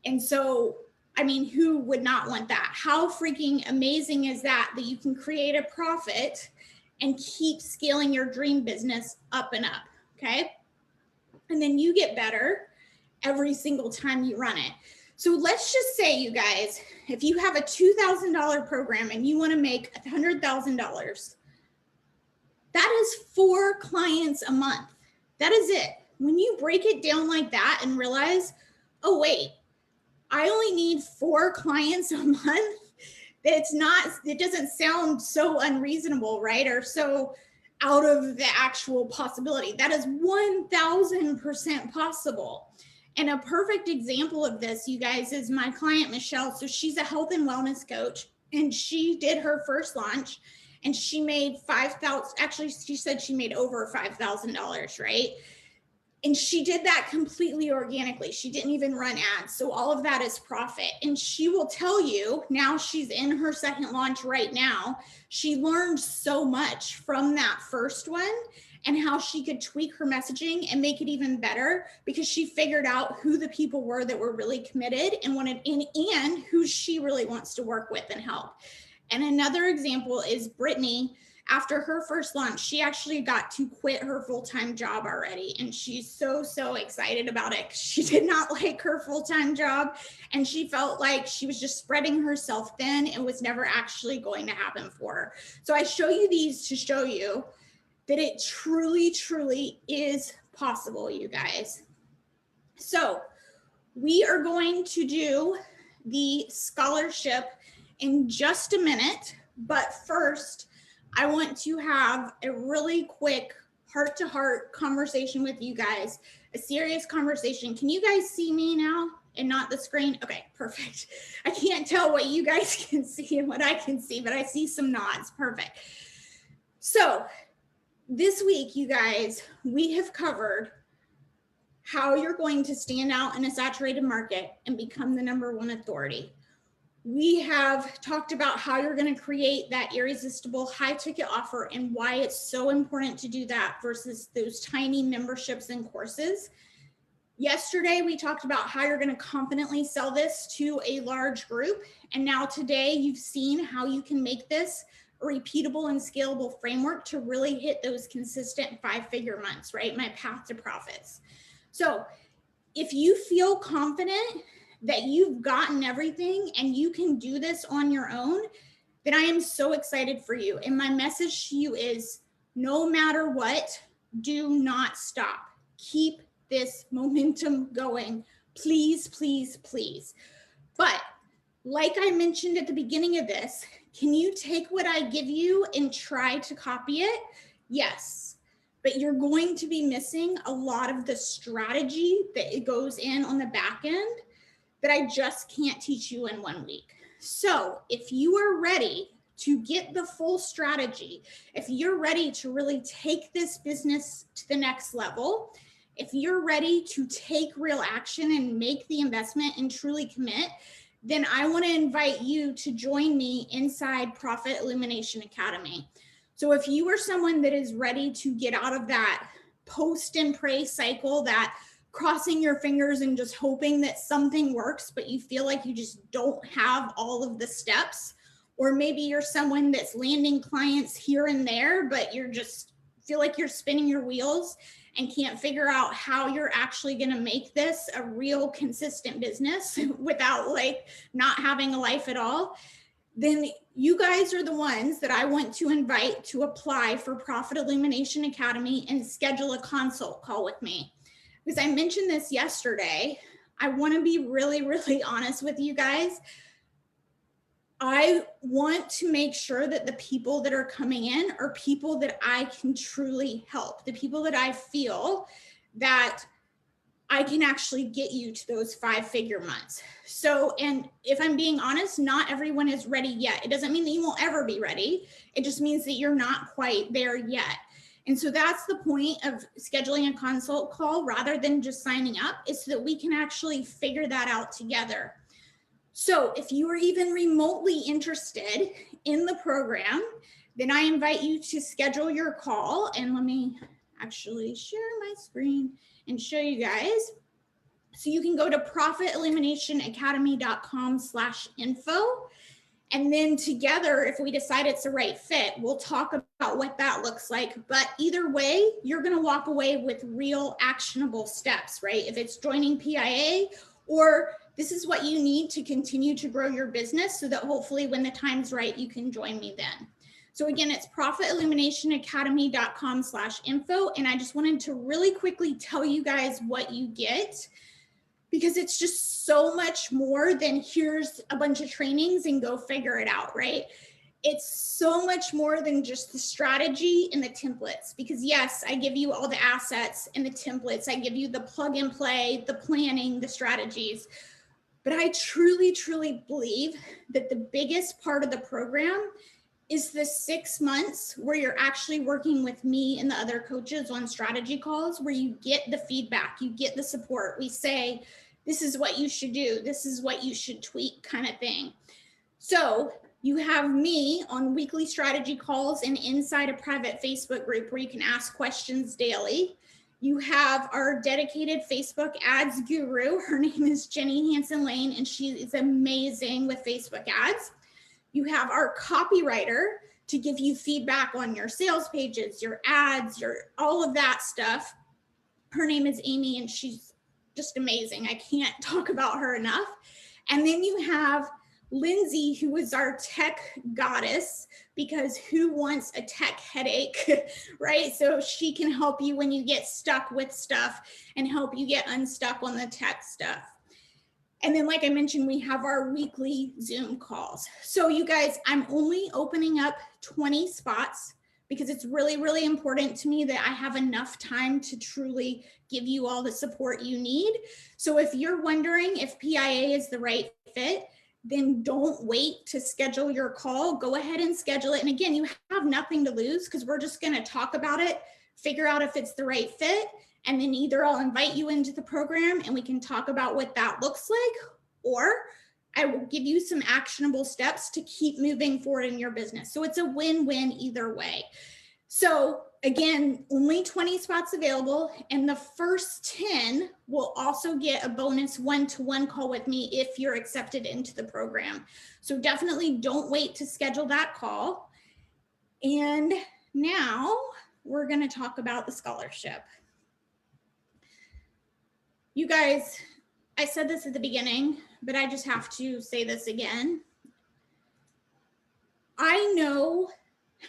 And so, I mean, who would not want that? How freaking amazing is that you can create a profit and keep scaling your dream business up and up, okay? And then you get better every single time you run it. So let's just say, you guys, if you have a $2,000 program and you want to make $100,000, that is 4 clients a month. That is it. When you break it down like that and realize, oh, wait, I only need 4 clients a month. It doesn't sound so unreasonable, right? Or so out of the actual possibility. That is 1000% possible. And a perfect example of this, you guys, is my client, Michelle. So she's a health and wellness coach, and she did her first launch and she made $5,000. Actually, she said she made over $5,000, right? And she did that completely organically. She didn't even run ads. So all of that is profit. And she will tell you, now she's in her second launch right now, she learned so much from that first one and how she could tweak her messaging and make it even better, because she figured out who the people were that were really committed and wanted in, and who she really wants to work with and help. And another example is Brittany. After her first launch, she actually got to quit her full-time job already. And she's so, so excited about it. She did not like her full-time job, and she felt like she was just spreading herself thin and was never actually going to happen for her. So I show you these to show you that it truly, truly is possible, you guys. So we are going to do the scholarship in just a minute, but first, I want to have a really quick heart-to-heart conversation with you guys, a serious conversation. Can you guys see me now and not the screen? Okay, perfect. I can't tell what you guys can see and what I can see, but I see some nods. Perfect. So this week, you guys, we have covered how you're going to stand out in a saturated market and become the #1 authority. We have talked about how you're going to create that irresistible high ticket offer and why it's so important to do that versus those tiny memberships and courses. Yesterday, we talked about how you're going to confidently sell this to a large group. And now today, you've seen how you can make this a repeatable and scalable framework to really hit those consistent 5-figure months, right? My path to profits. So if you feel confident that you've gotten everything and you can do this on your own, then I am so excited for you. And my message to you is, no matter what, do not stop. Keep this momentum going. Please, please, please. But like I mentioned at the beginning of this, can you take what I give you and try to copy it? Yes. But you're going to be missing a lot of the strategy that it goes in on the back end that I just can't teach you in 1 week. So if you are ready to get the full strategy, if you're ready to really take this business to the next level, if you're ready to take real action and make the investment and truly commit, then I want to invite you to join me inside Profit Illumination Academy. So if you are someone that is ready to get out of that post and pray cycle, that crossing your fingers and just hoping that something works, but you feel like you just don't have all of the steps, or maybe you're someone that's landing clients here and there, but you're just feel like you're spinning your wheels and can't figure out how you're actually going to make this a real consistent business without like not having a life at all, then you guys are the ones that I want to invite to apply for Profit Illumination Academy and schedule a consult call with me. Because I mentioned this yesterday, I want to be really, really honest with you guys. I want to make sure that the people that are coming in are people that I can truly help, the people that I feel that I can actually get you to those 5-figure months. So, and if I'm being honest, not everyone is ready yet. It doesn't mean that you won't ever be ready. It just means that you're not quite there yet. And so that's the point of scheduling a consult call rather than just signing up, is so that we can actually figure that out together. So if you are even remotely interested in the program, then I invite you to schedule your call. And let me actually share my screen and show you guys. So you can go to profiteliminationacademy.com/info. And then together, if we decide it's the right fit, we'll talk about what that looks like. But either way, you're going to walk away with real actionable steps, right? If it's joining PIA, or this is what you need to continue to grow your business so that hopefully when the time's right, you can join me then. So again, it's profiteliminationacademy.com/info. And I just wanted to really quickly tell you guys what you get, because it's just so much more than here's a bunch of trainings and go figure it out, right? It's so much more than just the strategy and the templates, because yes, I give you all the assets and the templates. I give you the plug and play, the planning, the strategies. But I truly, truly believe that the biggest part of the program is the 6 months where you're actually working with me and the other coaches on strategy calls, where you get the feedback, you get the support. We say, this is what you should do, this is what you should tweak, kind of thing. So you have me on weekly strategy calls and inside a private Facebook group where you can ask questions daily. You have our dedicated Facebook ads guru. Her name is Jenny Hansen Lane, and she is amazing with Facebook ads. You have our copywriter to give you feedback on your sales pages, your ads, your all of that stuff. Her name is Amy, and she's just amazing. I can't talk about her enough. And then you have Lindsay, who is our tech goddess, because who wants a tech headache, right? So she can help you when you get stuck with stuff and help you get unstuck on the tech stuff. And then, like I mentioned, we have our weekly Zoom calls. So you guys, I'm only opening up 20 spots because it's really, really important to me that I have enough time to truly give you all the support you need. So if you're wondering if PIA is the right fit, then don't wait to schedule your call. Go ahead and schedule it. And again, you have nothing to lose, because we're just going to talk about it, figure out if it's the right fit, and then either I'll invite you into the program and we can talk about what that looks like, or I will give you some actionable steps to keep moving forward in your business. So it's a win-win either way. So again, only 20 spots available, and the first 10 will also get a bonus one-to-one call with me if you're accepted into the program. So definitely don't wait to schedule that call. And now we're going to talk about the scholarship. You guys, I said this at the beginning, but I just have to say this again. I know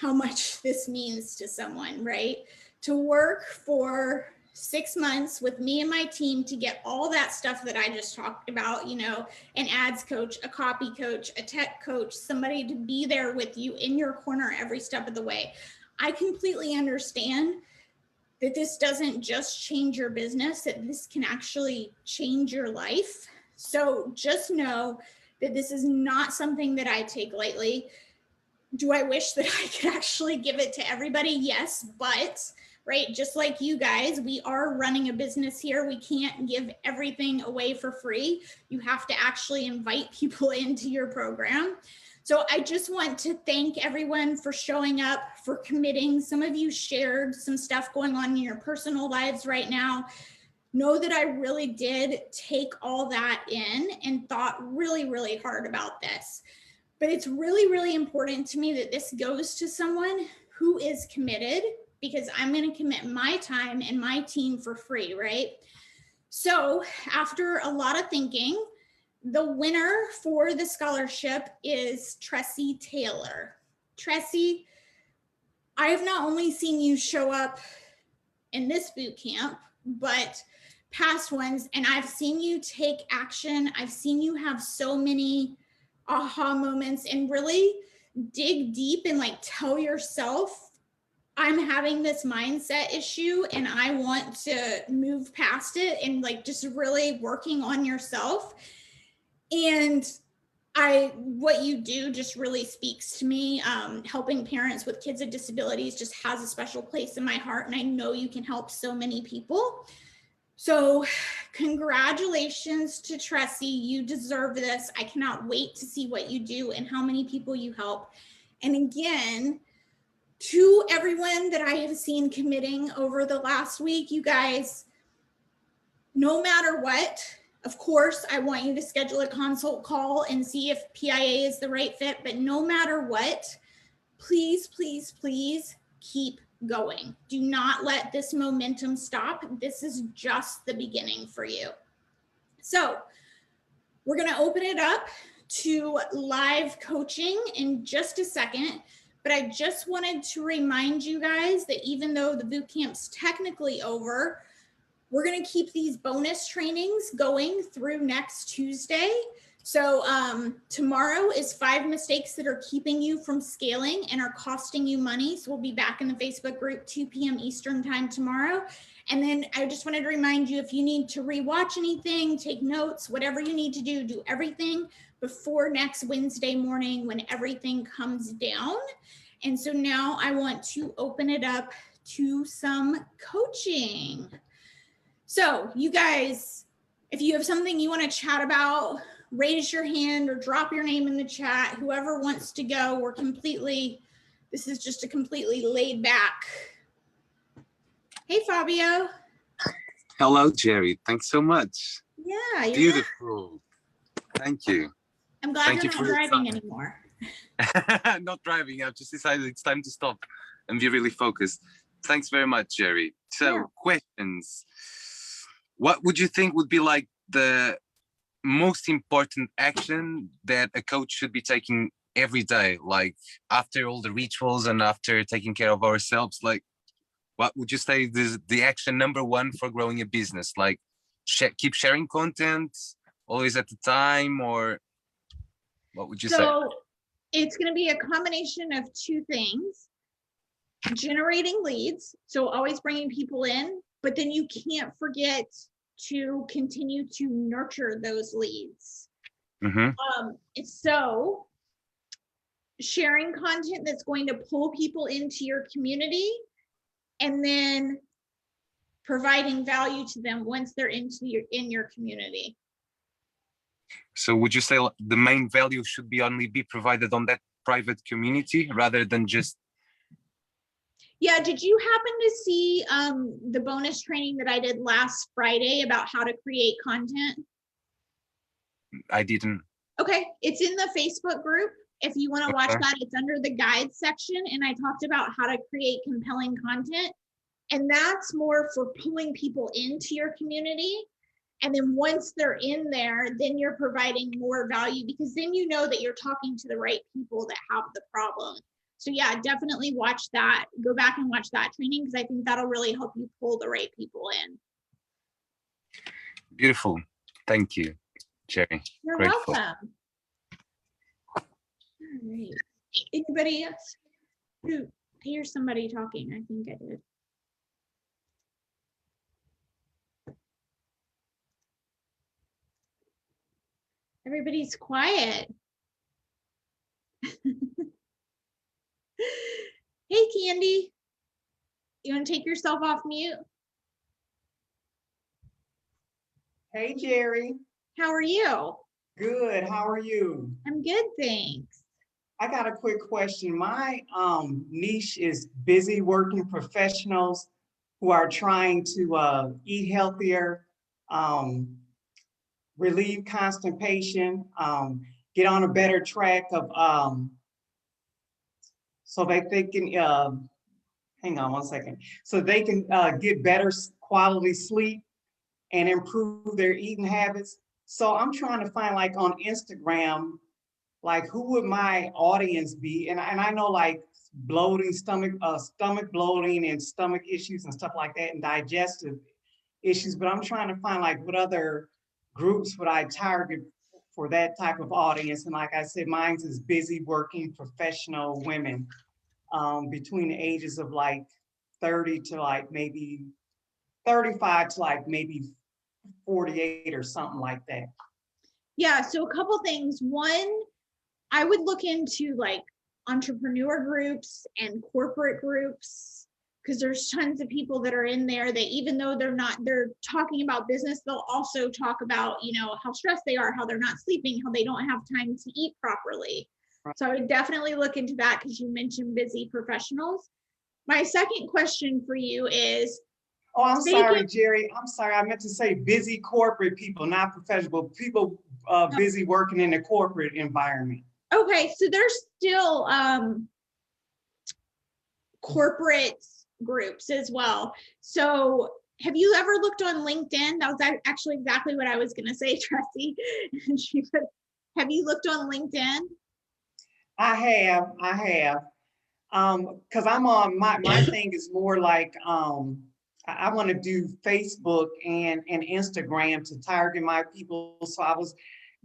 how much this means to someone, right? To work for 6 months with me and my team to get all that stuff that I just talked about, you know, an ads coach, a copy coach, a tech coach, somebody to be there with you in your corner every step of the way. I completely understand that this doesn't just change your business, that this can actually change your life. So just know that this is not something that I take lightly. Do I wish that I could actually give it to everybody? Yes, but right, just like you guys, we are running a business here. We can't give everything away for free. You have to actually invite people into your program. So I just want to thank everyone for showing up, for committing. Some of you shared some stuff going on in your personal lives right now. Know that I really did take all that in and thought really, really hard about this. But it's really, really important to me that this goes to someone who is committed, because I'm going to commit my time and my team for free, right? So after a lot of thinking, the winner for the scholarship is Tressie Taylor. Tressie, I have not only seen you show up in this boot camp, but past ones, and I've seen you take action. I've seen you have so many aha moments and really dig deep and like tell yourself, I'm having this mindset issue and I want to move past it, and like just really working on yourself. And what you do just really speaks to me. Helping parents with kids with disabilities just has a special place in my heart, and I know you can help so many people. So congratulations to Tressie. You deserve this. I cannot wait to see what you do and how many people you help. And again, to everyone that I have seen committing over the last week, you guys, no matter what, of course, I want you to schedule a consult call and see if PIA is the right fit, but no matter what, please, please, please keep going. Do not let this momentum stop. This is just the beginning for you. So we're going to open it up to live coaching in just a second, but I just wanted to remind you guys that even though the boot camp's technically over, we're going to keep these bonus trainings going through next Tuesday. So tomorrow is 5 mistakes that are keeping you from scaling and are costing you money. So we'll be back in the Facebook group 2 p.m. Eastern time tomorrow. And then I just wanted to remind you, if you need to rewatch anything, take notes, whatever you need to do everything before next Wednesday morning when everything comes down. And so now I want to open it up to some coaching. So you guys, if you have something you want to chat about, raise your hand or drop your name in the chat. Whoever wants to go, this is just a completely laid back. Hey, Fabio. Hello, Jerry. Thanks so much. Yeah. Beautiful. Thank you. I'm glad you're not driving anymore. Not driving. I've just decided it's time to stop and be really focused. Thanks very much, Jerry. So yeah. Questions. What would you think would be like the most important action that a coach should be taking every day? Like after all the rituals and after taking care of ourselves, like what would you say is the action number one for growing a business? Like keep sharing content always at the time, or what would you say? So it's going to be a combination of 2 things. Generating leads, so always bringing people in, but then you can't forget to continue to nurture those leads. So sharing content that's going to pull people into your community, and then providing value to them once they're in your community. So would you say the main value should be only be provided on that private community rather than just? Yeah, did you happen to see the bonus training that I did last Friday about how to create content? I didn't. Okay, it's in the Facebook group. If you want to watch that, it's under the guides section, and I talked about how to create compelling content. And that's more for pulling people into your community. And then once they're in there, then you're providing more value, because then you know that you're talking to the right people that have the problem. So yeah, definitely watch that. Go back and watch that training, because I think that'll really help you pull the right people in. Beautiful. Thank you, Jerry. You're welcome. All right. Anybody else? I hear somebody talking. I think I did. Everybody's quiet. Hey, Candy. You want to take yourself off mute? Hey, Jerry. How are you? Good. How are you? I'm good, thanks. I got a quick question. My niche is busy working professionals who are trying to eat healthier, relieve constipation, get on a better track of so that they can hang on one second, so they can get better quality sleep and improve their eating habits. So I'm trying to find, like, on Instagram, like, who would my audience be? And I know, like, bloating, stomach bloating and stomach issues and stuff like that, and digestive issues, but I'm trying to find, like, what other groups would I target for that type of audience. And like I said, mine's is busy working professional women between the ages of like 30 to like maybe 35 to like maybe 48 or something like that. Yeah, so a couple things. One, I would look into like entrepreneur groups and corporate groups, because there's tons of people that are in there that even though they're talking about business, they'll also talk about, you know, how stressed they are, how they're not sleeping, how they don't have time to eat properly. Right. So I would definitely look into that because you mentioned busy professionals. My second question for you is, Oh, I'm speaking- sorry, Jerry. I'm sorry. I meant to say busy corporate people, not professional, but people busy working in the corporate environment. okay, so there's still corporate groups as well. So have you ever looked on LinkedIn? That was actually exactly what I was going to say, Tressie. Have you looked on LinkedIn? I have. Because I'm on my thing is more like I want to do Facebook and Instagram to target my people. So I was,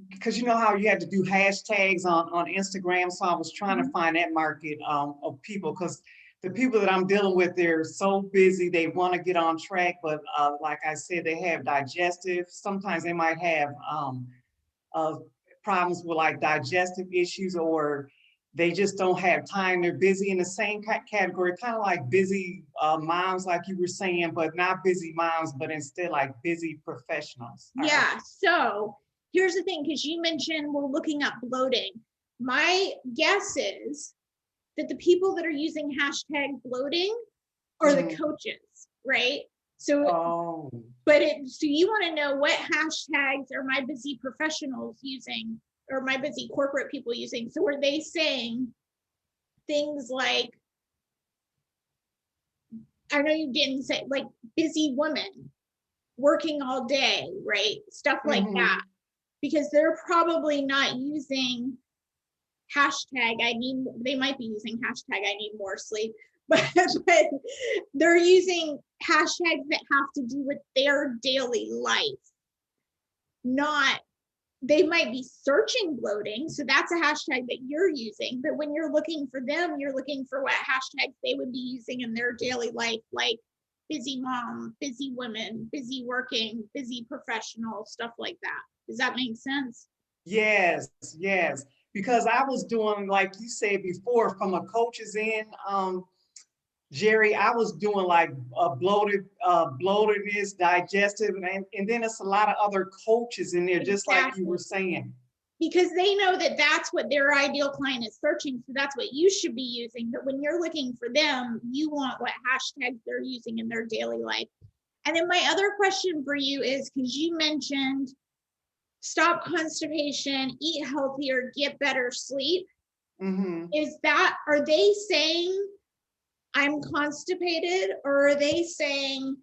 because you know how you had to do hashtags on Instagram. So I was trying to find that market of people, because the people that I'm dealing with, they're so busy, they want to get on track, but like I said, they have digestive, sometimes they might have problems with like digestive issues, or they just don't have time. They're busy in the same category, kind of like busy moms, like you were saying, but not busy moms, but instead like busy professionals. Yeah, so here's the thing, because you mentioned we're looking up bloating. My guess is that the people that are using hashtag bloating are the coaches, right? So, Oh, so you want to know what hashtags are my busy professionals using, or my busy corporate people using? So are they saying things like, I know you didn't say, like busy woman working all day, right? Stuff like that, because they're probably not using hashtag they might be using hashtag I need more sleep, but they're using hashtags that have to do with their daily life. Not, they might be searching bloating, so that's a hashtag that you're using, but when you're looking for them, you're looking for what hashtags they would be using in their daily life, like busy mom, busy women, busy working, busy professional, stuff like that. Does that make sense? yes, yes. Because I was doing, like you said before, from a coach's end, Jerry, I was doing like bloatedness, digestive, and then it's a lot of other coaches in there, just like you were saying. Because they know that that's what their ideal client is searching, so that's what you should be using. But when you're looking for them, you want what hashtags they're using in their daily life. And then my other question for you is, because you mentioned stop constipation, eat healthier, get better sleep. Are they saying I'm constipated, or are they saying,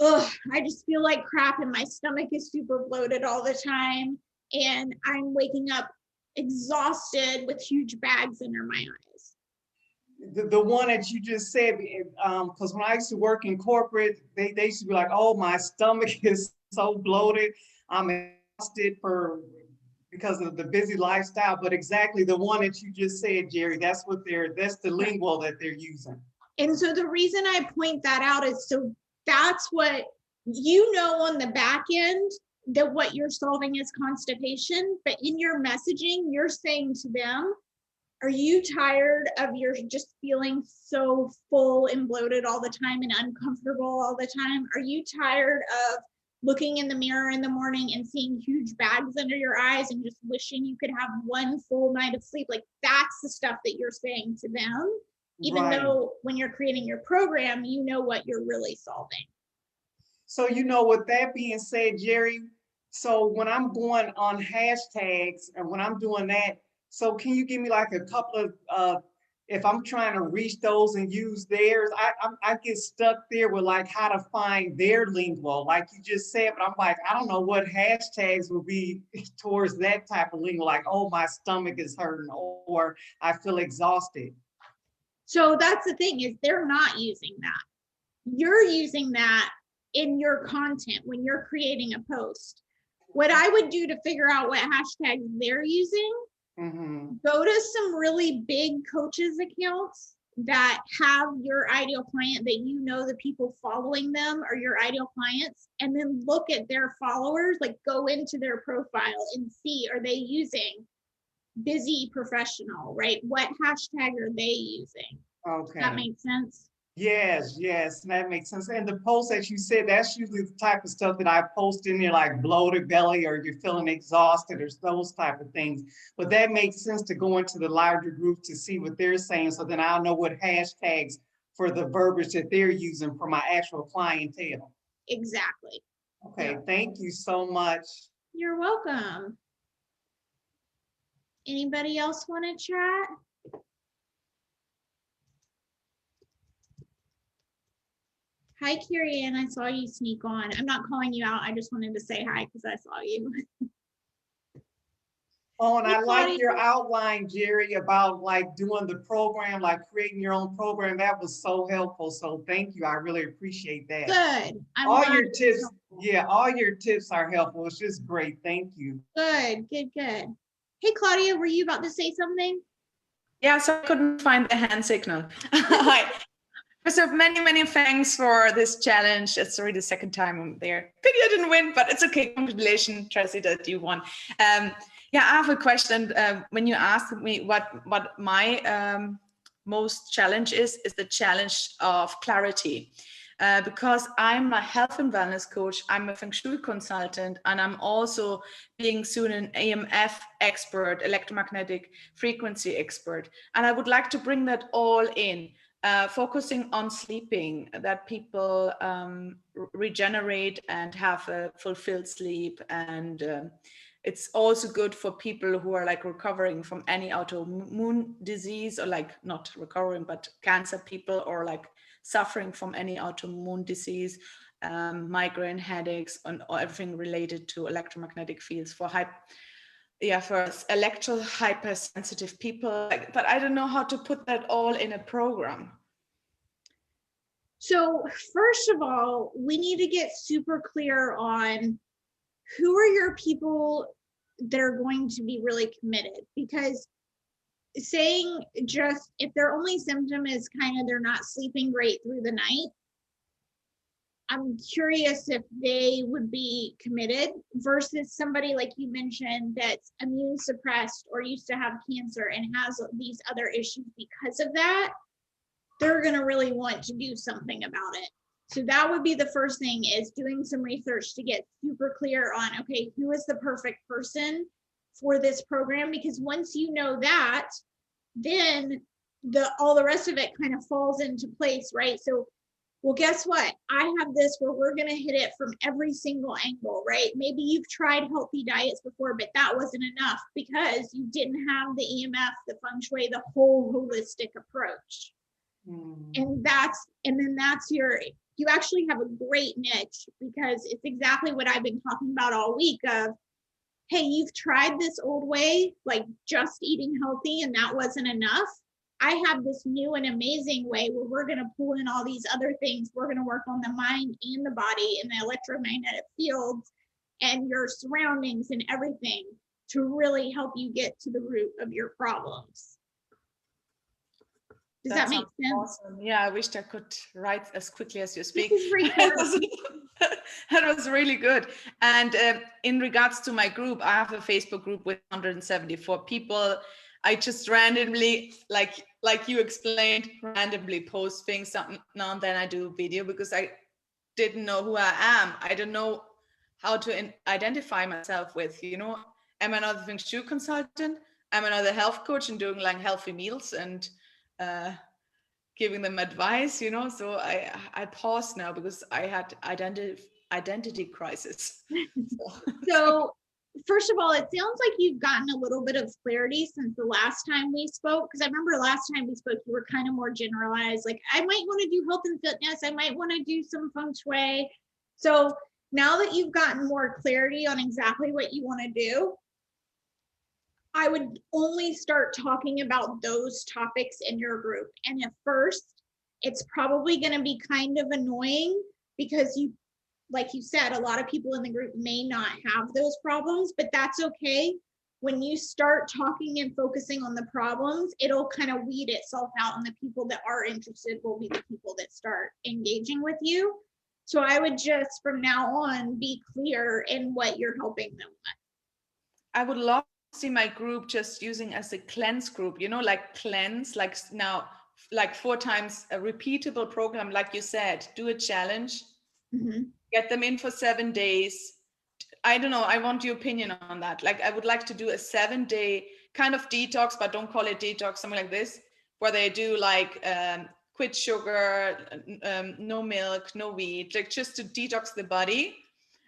ugh, I just feel like crap and my stomach is super bloated all the time and I'm waking up exhausted with huge bags under my eyes? The one that you just said, because when I used to work in corporate, they used to be like, oh, my stomach is so bloated, I'm exhausted because of the busy lifestyle. But exactly the one that you just said, Jerry, that's the lingo that they're using. And so the reason I point that out is, so that's what, you know, on the back end, that what you're solving is constipation, but in your messaging, you're saying to them, are you tired of your just feeling so full and bloated all the time and uncomfortable all the time? Are you tired of looking in the mirror in the morning and seeing huge bags under your eyes and just wishing you could have one full night of sleep? Like, that's the stuff that you're saying to them, even though when you're creating your program, you know what you're really solving. So, you know, with that being said, Jerry, so when I'm going on hashtags and when I'm doing that, so can you give me like a couple of, if I'm trying to reach those and use theirs, I get stuck there with like how to find their lingo, like you just said, but I'm like, I don't know what hashtags will be towards that type of lingo, like, oh, my stomach is hurting, or I feel exhausted. So that's the thing, is they're not using that. You're using that in your content when you're creating a post. What I would do to figure out what hashtags they're using, Mhm. go to some really big coaches accounts that have your ideal client, that you know the people following them are your ideal clients, and then look at their followers, like go into their profile and see, are they using busy professional, right? What hashtag are they using? Does that Okay. make sense? Yes, yes, that makes sense. And the post that you said, that's usually the type of stuff that I post in there, like bloated belly, or you're feeling exhausted, or those type of things. But that makes sense to go into the larger group to see what they're saying, so then I'll know what hashtags for the verbiage that they're using for my actual clientele. Exactly. Okay, thank you so much. You're welcome. Anybody else want to chat? Hi, Carrie Ann. I saw you sneak on. I'm not calling you out. I just wanted to say hi because I saw you. Oh, and Hey, I like Claudia. your outline, Jerry, about like doing the program, like creating your own program. That was so helpful. So thank you. I really appreciate that. Good. I'm All glad your it's tips, helpful. yeah, all your tips are helpful. It's just great. Thank you. Good, good, good. Hey, Claudia, were you about to say something? Yeah, so I couldn't find the hand signal. Hi. First of many, many thanks for this challenge. It's already the second time I'm there. Pity I didn't win, but it's okay. Congratulations, Tracy, that you won. Yeah, I have a question. When you asked me what my most challenge is the challenge of clarity. Because I'm a health and wellness coach, I'm a Feng Shui consultant, and I'm also being soon an EMF expert, electromagnetic frequency expert. And I would like to bring that all in, focusing on sleeping, that people regenerate and have a fulfilled sleep. And it's also good for people who are like recovering from any autoimmune disease, or like not recovering, but cancer people, or like suffering from any autoimmune disease, migraine, headaches, and everything related to electromagnetic fields for electro hypersensitive people. But I don't know how to put that all in a program. So first of all, we need to get super clear on who are your people that are going to be really committed, because saying just if their only symptom is kind of they're not sleeping great through the night, I'm curious if they would be committed versus somebody like you mentioned that's immune suppressed or used to have cancer and has these other issues because of that. They're going to really want to do something about it. So that would be the first thing, is doing some research to get super clear on, okay, who is the perfect person for this program? Because once you know that, then all the rest of it kind of falls into place, right? So, well, guess what? I have this where we're going to hit it from every single angle, right? Maybe you've tried healthy diets before, but that wasn't enough because you didn't have the EMF, the feng shui, the whole holistic approach. And then that's you actually have a great niche, because it's exactly what I've been talking about all week of, hey, you've tried this old way, like just eating healthy, and that wasn't enough. I have this new and amazing way where we're going to pull in all these other things. We're going to work on the mind and the body and the electromagnetic fields and your surroundings and everything to really help you get to the root of your problems. Does that make sense? Awesome. Yeah, I wished I could write as quickly as you speak. This is recorded. That was really good. And in regards to my group, I have a Facebook group with 174 people. I just randomly, like you explained, randomly post things. Now and then I do a video because I didn't know who I am. I don't know how to identify myself with, am I another Feng Shui consultant? I'm another health coach and doing like healthy meals and giving them advice, so I paused now because I had identity crisis. So first of all, it sounds like you've gotten a little bit of clarity since the last time we spoke, because I remember last time we spoke, you were kind of more generalized, like I might want to do health and fitness, I might want to do some feng shui. So now that you've gotten more clarity on exactly what you want to do, I would only start talking about those topics in your group. And at first, it's probably going to be kind of annoying because like you said, a lot of people in the group may not have those problems, but that's okay. When you start talking and focusing on the problems, it'll kind of weed itself out, and the people that are interested will be the people that start engaging with you. So I would just, from now on, be clear in what you're helping them with. I would love to see my group just using as a cleanse group, you know, like cleanse, like now, like 4 times a repeatable program, like you said, do a challenge, Mhm. get them in for 7 days. I don't know, I want your opinion on that. Like, I would like to do a 7-day kind of detox, but don't call it detox, something like this, where they do like quit sugar, no milk, no wheat, like just to detox the body.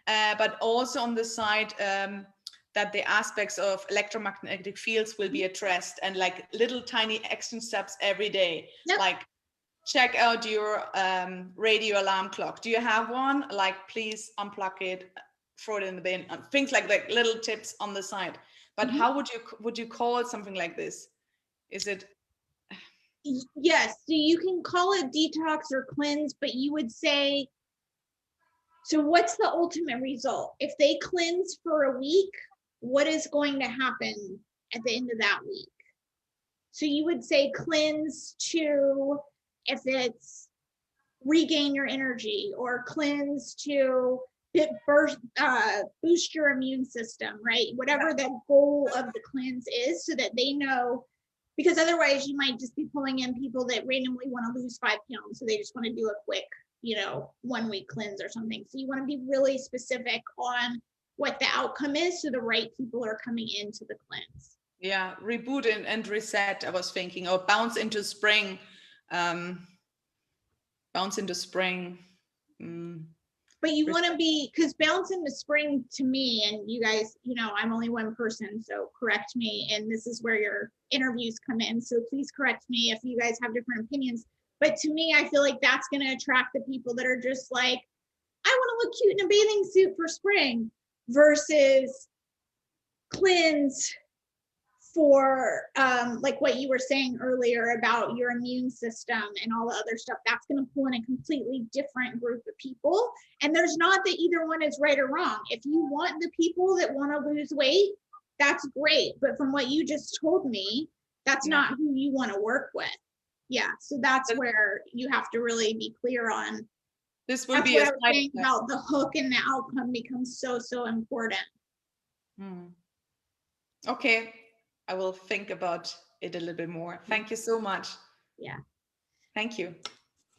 But also on the side, that the aspects of electromagnetic fields will be addressed, and like little tiny action steps every day. Yep. Like, check out your radio alarm clock. Do you have one? Like, please unplug it, throw it in the bin, things like that, little tips on the side. But Mhm. how would you call it something like this? Is it? Yes, so you can call it detox or cleanse, but you would say, so what's the ultimate result? If they cleanse for a week, what is going to happen at the end of that week? So you would say cleanse to, if it's regain your energy, or cleanse to boost your immune system, right? Whatever the goal of the cleanse is, so that they know, because otherwise you might just be pulling in people that randomly want to lose 5 pounds. So they just want to do a quick, 1 week cleanse or something. So you want to be really specific on what the outcome is, so the right people are coming into the cleanse. Yeah, reboot and reset, I was thinking, or bounce into spring. Bounce into spring. But you want to be, because bounce into spring to me, and you guys, I'm only one person, so correct me. And this is where your interviews come in. So please correct me if you guys have different opinions. But to me, I feel like that's going to attract the people that are just like, I want to look cute in a bathing suit for spring, versus cleanse for like what you were saying earlier about your immune system and all the other stuff. That's going to pull in a completely different group of people. And there's not that either one is right or wrong. If you want the people that want to lose weight, that's great. But from what you just told me, that's not who you want to work with. Yeah. So that's where you have to really be clear on. This will That's be what a I was saying about the hook and the outcome becomes so important. Okay, I will think about it a little bit more. Thank you so much. Yeah. Thank you.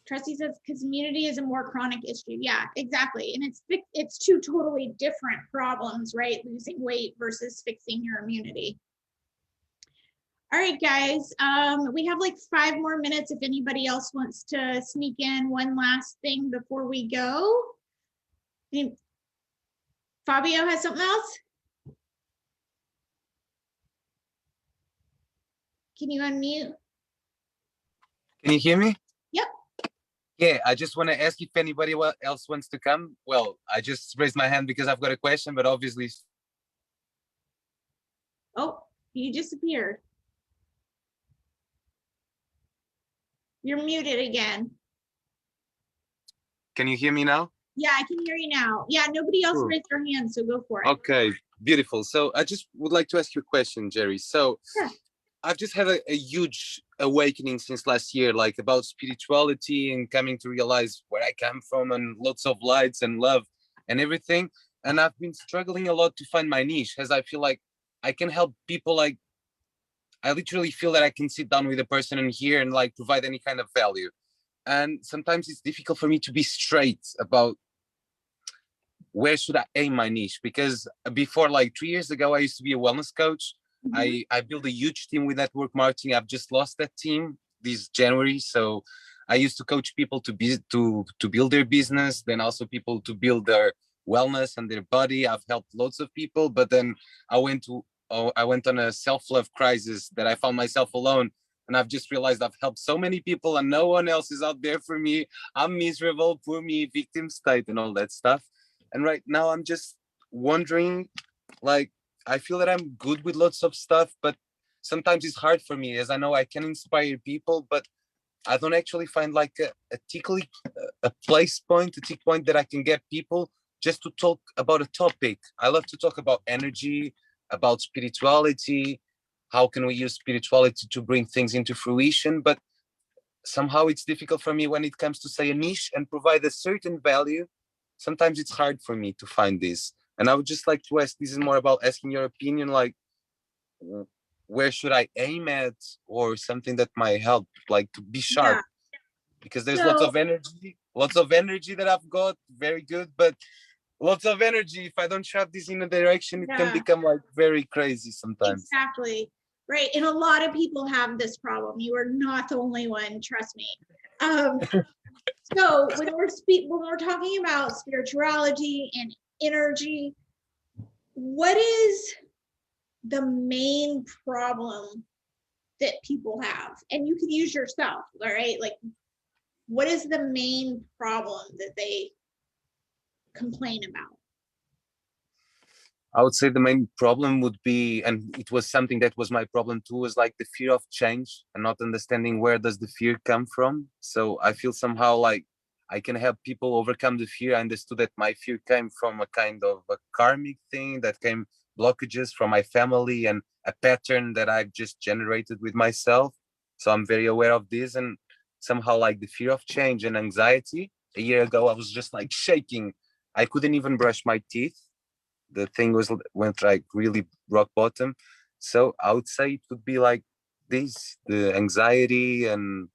Trustee says, because immunity is a more chronic issue. Yeah, exactly. And it's 2 totally different problems, right? Losing weight versus fixing your immunity. All right, guys, we have like 5 more minutes if anybody else wants to sneak in one last thing before we go. Fabio has something else? Can you unmute? Can you hear me? Yep. Yeah, I just want to ask if anybody else wants to come. Well, I just raised my hand because I've got a question, but obviously. Oh, you disappeared. You're muted again. Can you hear me now? Yeah, I can hear you now. Yeah, nobody else raised their hand, so go for it. Okay, beautiful. So I just would like to ask you a question, Jerry. So Sure. I've just had a huge awakening since last year, like about spirituality and coming to realize where I come from, and lots of lights and love and everything. And I've been struggling a lot to find my niche, as I feel like I can help people. Like, I literally feel that I can sit down with a person and hear and like provide any kind of value. And sometimes it's difficult for me to be straight about where should I aim my niche, because before, like 3 years ago, I used to be a wellness coach. Mhm. I built a huge team with network marketing. I've just lost that team this January. So I used to coach people to build their business, then also people to build their wellness and their body. I've helped lots of people, but then I went on a self-love crisis that I found myself alone. And I've just realized I've helped so many people and no one else is out there for me. I'm miserable, poor me, victim state and all that stuff. And right now I'm just wondering, like, I feel that I'm good with lots of stuff, but sometimes it's hard for me, as I know I can inspire people, but I don't actually find like a tick point that I can get people just to talk about a topic. I love to talk about energy, about spirituality. How can we use spirituality to bring things into fruition? But somehow it's difficult for me when it comes to say a niche and provide a certain value. Sometimes it's hard for me to find this. And I would just like to ask, this is more about asking your opinion, like where should I aim at, or something that might help, like to be sharp, because there's So- lots of energy that I've got, very good, but lots of energy. If I don't shove this in a direction, it can Yeah. become like very crazy sometimes. Exactly. Right. And a lot of people have this problem. You are not the only one, trust me. So when we're talking about spirituality and energy, what is the main problem that people have? And you can use yourself, all right? Like, what is the main problem that they complain about? I would say the main problem would be, and it was something that was my problem too, was like the fear of change and not understanding where does the fear come from. So I feel somehow like I can help people overcome the fear. I understood that my fear came from a kind of a karmic thing, that came blockages from my family and a pattern that I've just generated with myself. So I'm very aware of this, and somehow like the fear of change and anxiety. A year ago, I was just like shaking. I couldn't even brush my teeth. The thing went like really rock bottom. So I would say it would be like this, the anxiety and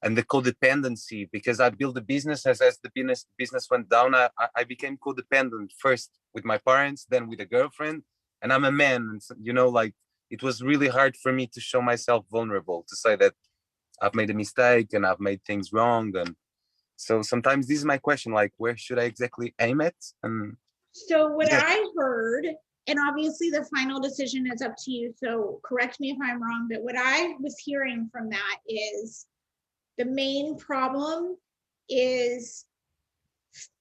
the codependency, because I built a business as the business went down. I became codependent first with my parents, then with a girlfriend, and I'm a man, and you know, like it was really hard for me to show myself vulnerable, to say that I've made a mistake and I've made things wrong. And so sometimes this is my question, like where should I exactly aim at? And So what Yeah. I heard, and obviously the final decision is up to you, so correct me if I'm wrong, but what I was hearing from that is the main problem is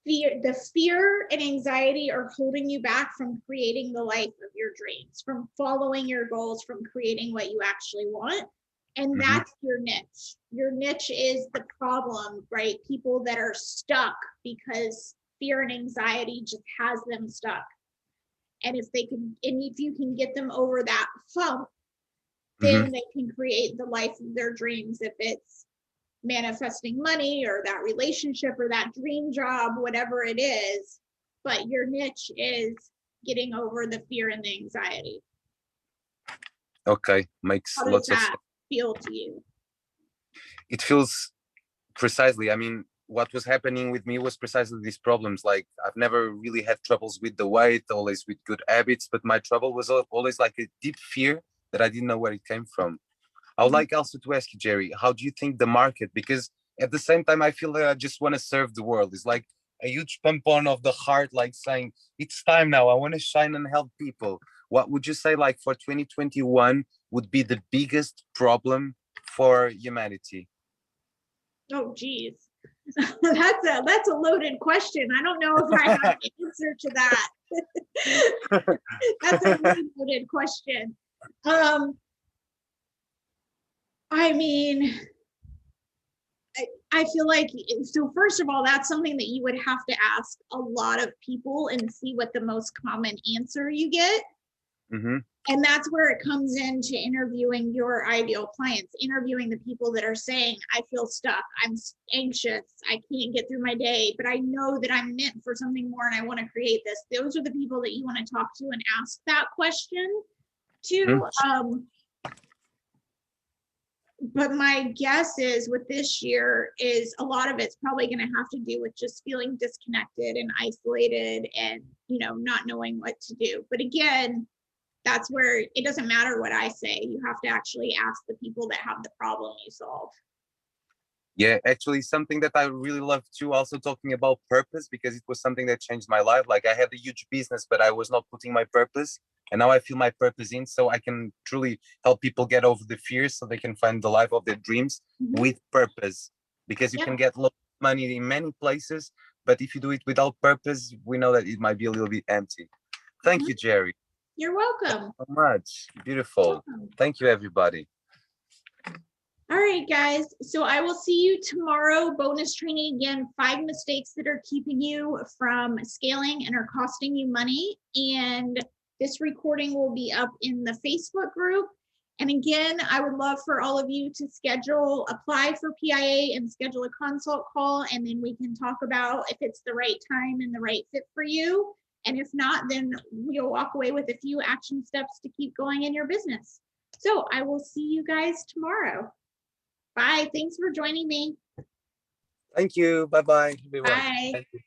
fear. The fear and anxiety are holding you back from creating the life of your dreams, from following your goals, from creating what you actually want. And Mhm. that's your niche. Your niche is the problem, right? People that are stuck because fear and anxiety just has them stuck. And if you can get them over that hump, then they can create the life of their dreams. If it's manifesting money or that relationship or that dream job, whatever it is, but your niche is getting over the fear and the anxiety. Okay, makes How does lots of that sense. feel to you? It feels precisely, I mean, what was happening with me was precisely these problems. Like I've never really had troubles with the weight, always with good habits, but my trouble was always like a deep fear that I didn't know where it came from. I would like also to ask you, Jerry, how do you think the market, because at the same time I feel that I just want to serve the world. It's like a huge pump on of the heart, like saying it's time now, I want to shine and help people. What would you say, like for 2021 would be the biggest problem for humanity? Oh, geez. That's a loaded question. I don't know if I have an answer to that. That's a really loaded question. I mean, I feel like, so first of all, that's something that you would have to ask a lot of people and see what the most common answer you get. Mm-hmm. And that's where it comes into interviewing your ideal clients, interviewing the people that are saying, I feel stuck, I'm anxious, I can't get through my day, but I know that I'm meant for something more and I want to create this. Those are the people that you want to talk to and ask that question to. But my guess is with this year is a lot of it's probably going to have to do with just feeling disconnected and isolated and, you know, not knowing what to do. But again, that's where it doesn't matter what I say. You have to actually ask the people that have the problem you solve. Yeah, actually something that I really love too, also talking about purpose, because it was something that changed my life. Like I had a huge business, but I was not putting my purpose. And now I feel my purpose in, so I can truly help people get over the fears so they can find the life of their dreams with purpose. Because you Yeah. can get a lot of money in many places, but if you do it without purpose, we know that it might be a little bit empty. Thank you, Jerry, You're welcome. so much. Beautiful. Welcome. Thank you, everybody. All right, guys. So I will see you tomorrow. Bonus training again, 5 mistakes that are keeping you from scaling and are costing you money. And this recording will be up in the Facebook group. And again, I would love for all of you to apply for PIA and schedule a consult call. And then we can talk about if it's the right time and the right fit for you. And if not, then we'll walk away with a few action steps to keep going in your business. So I will see you guys tomorrow. Bye. Thanks for joining me. Thank you. Bye-bye, everyone. Bye. Thank you.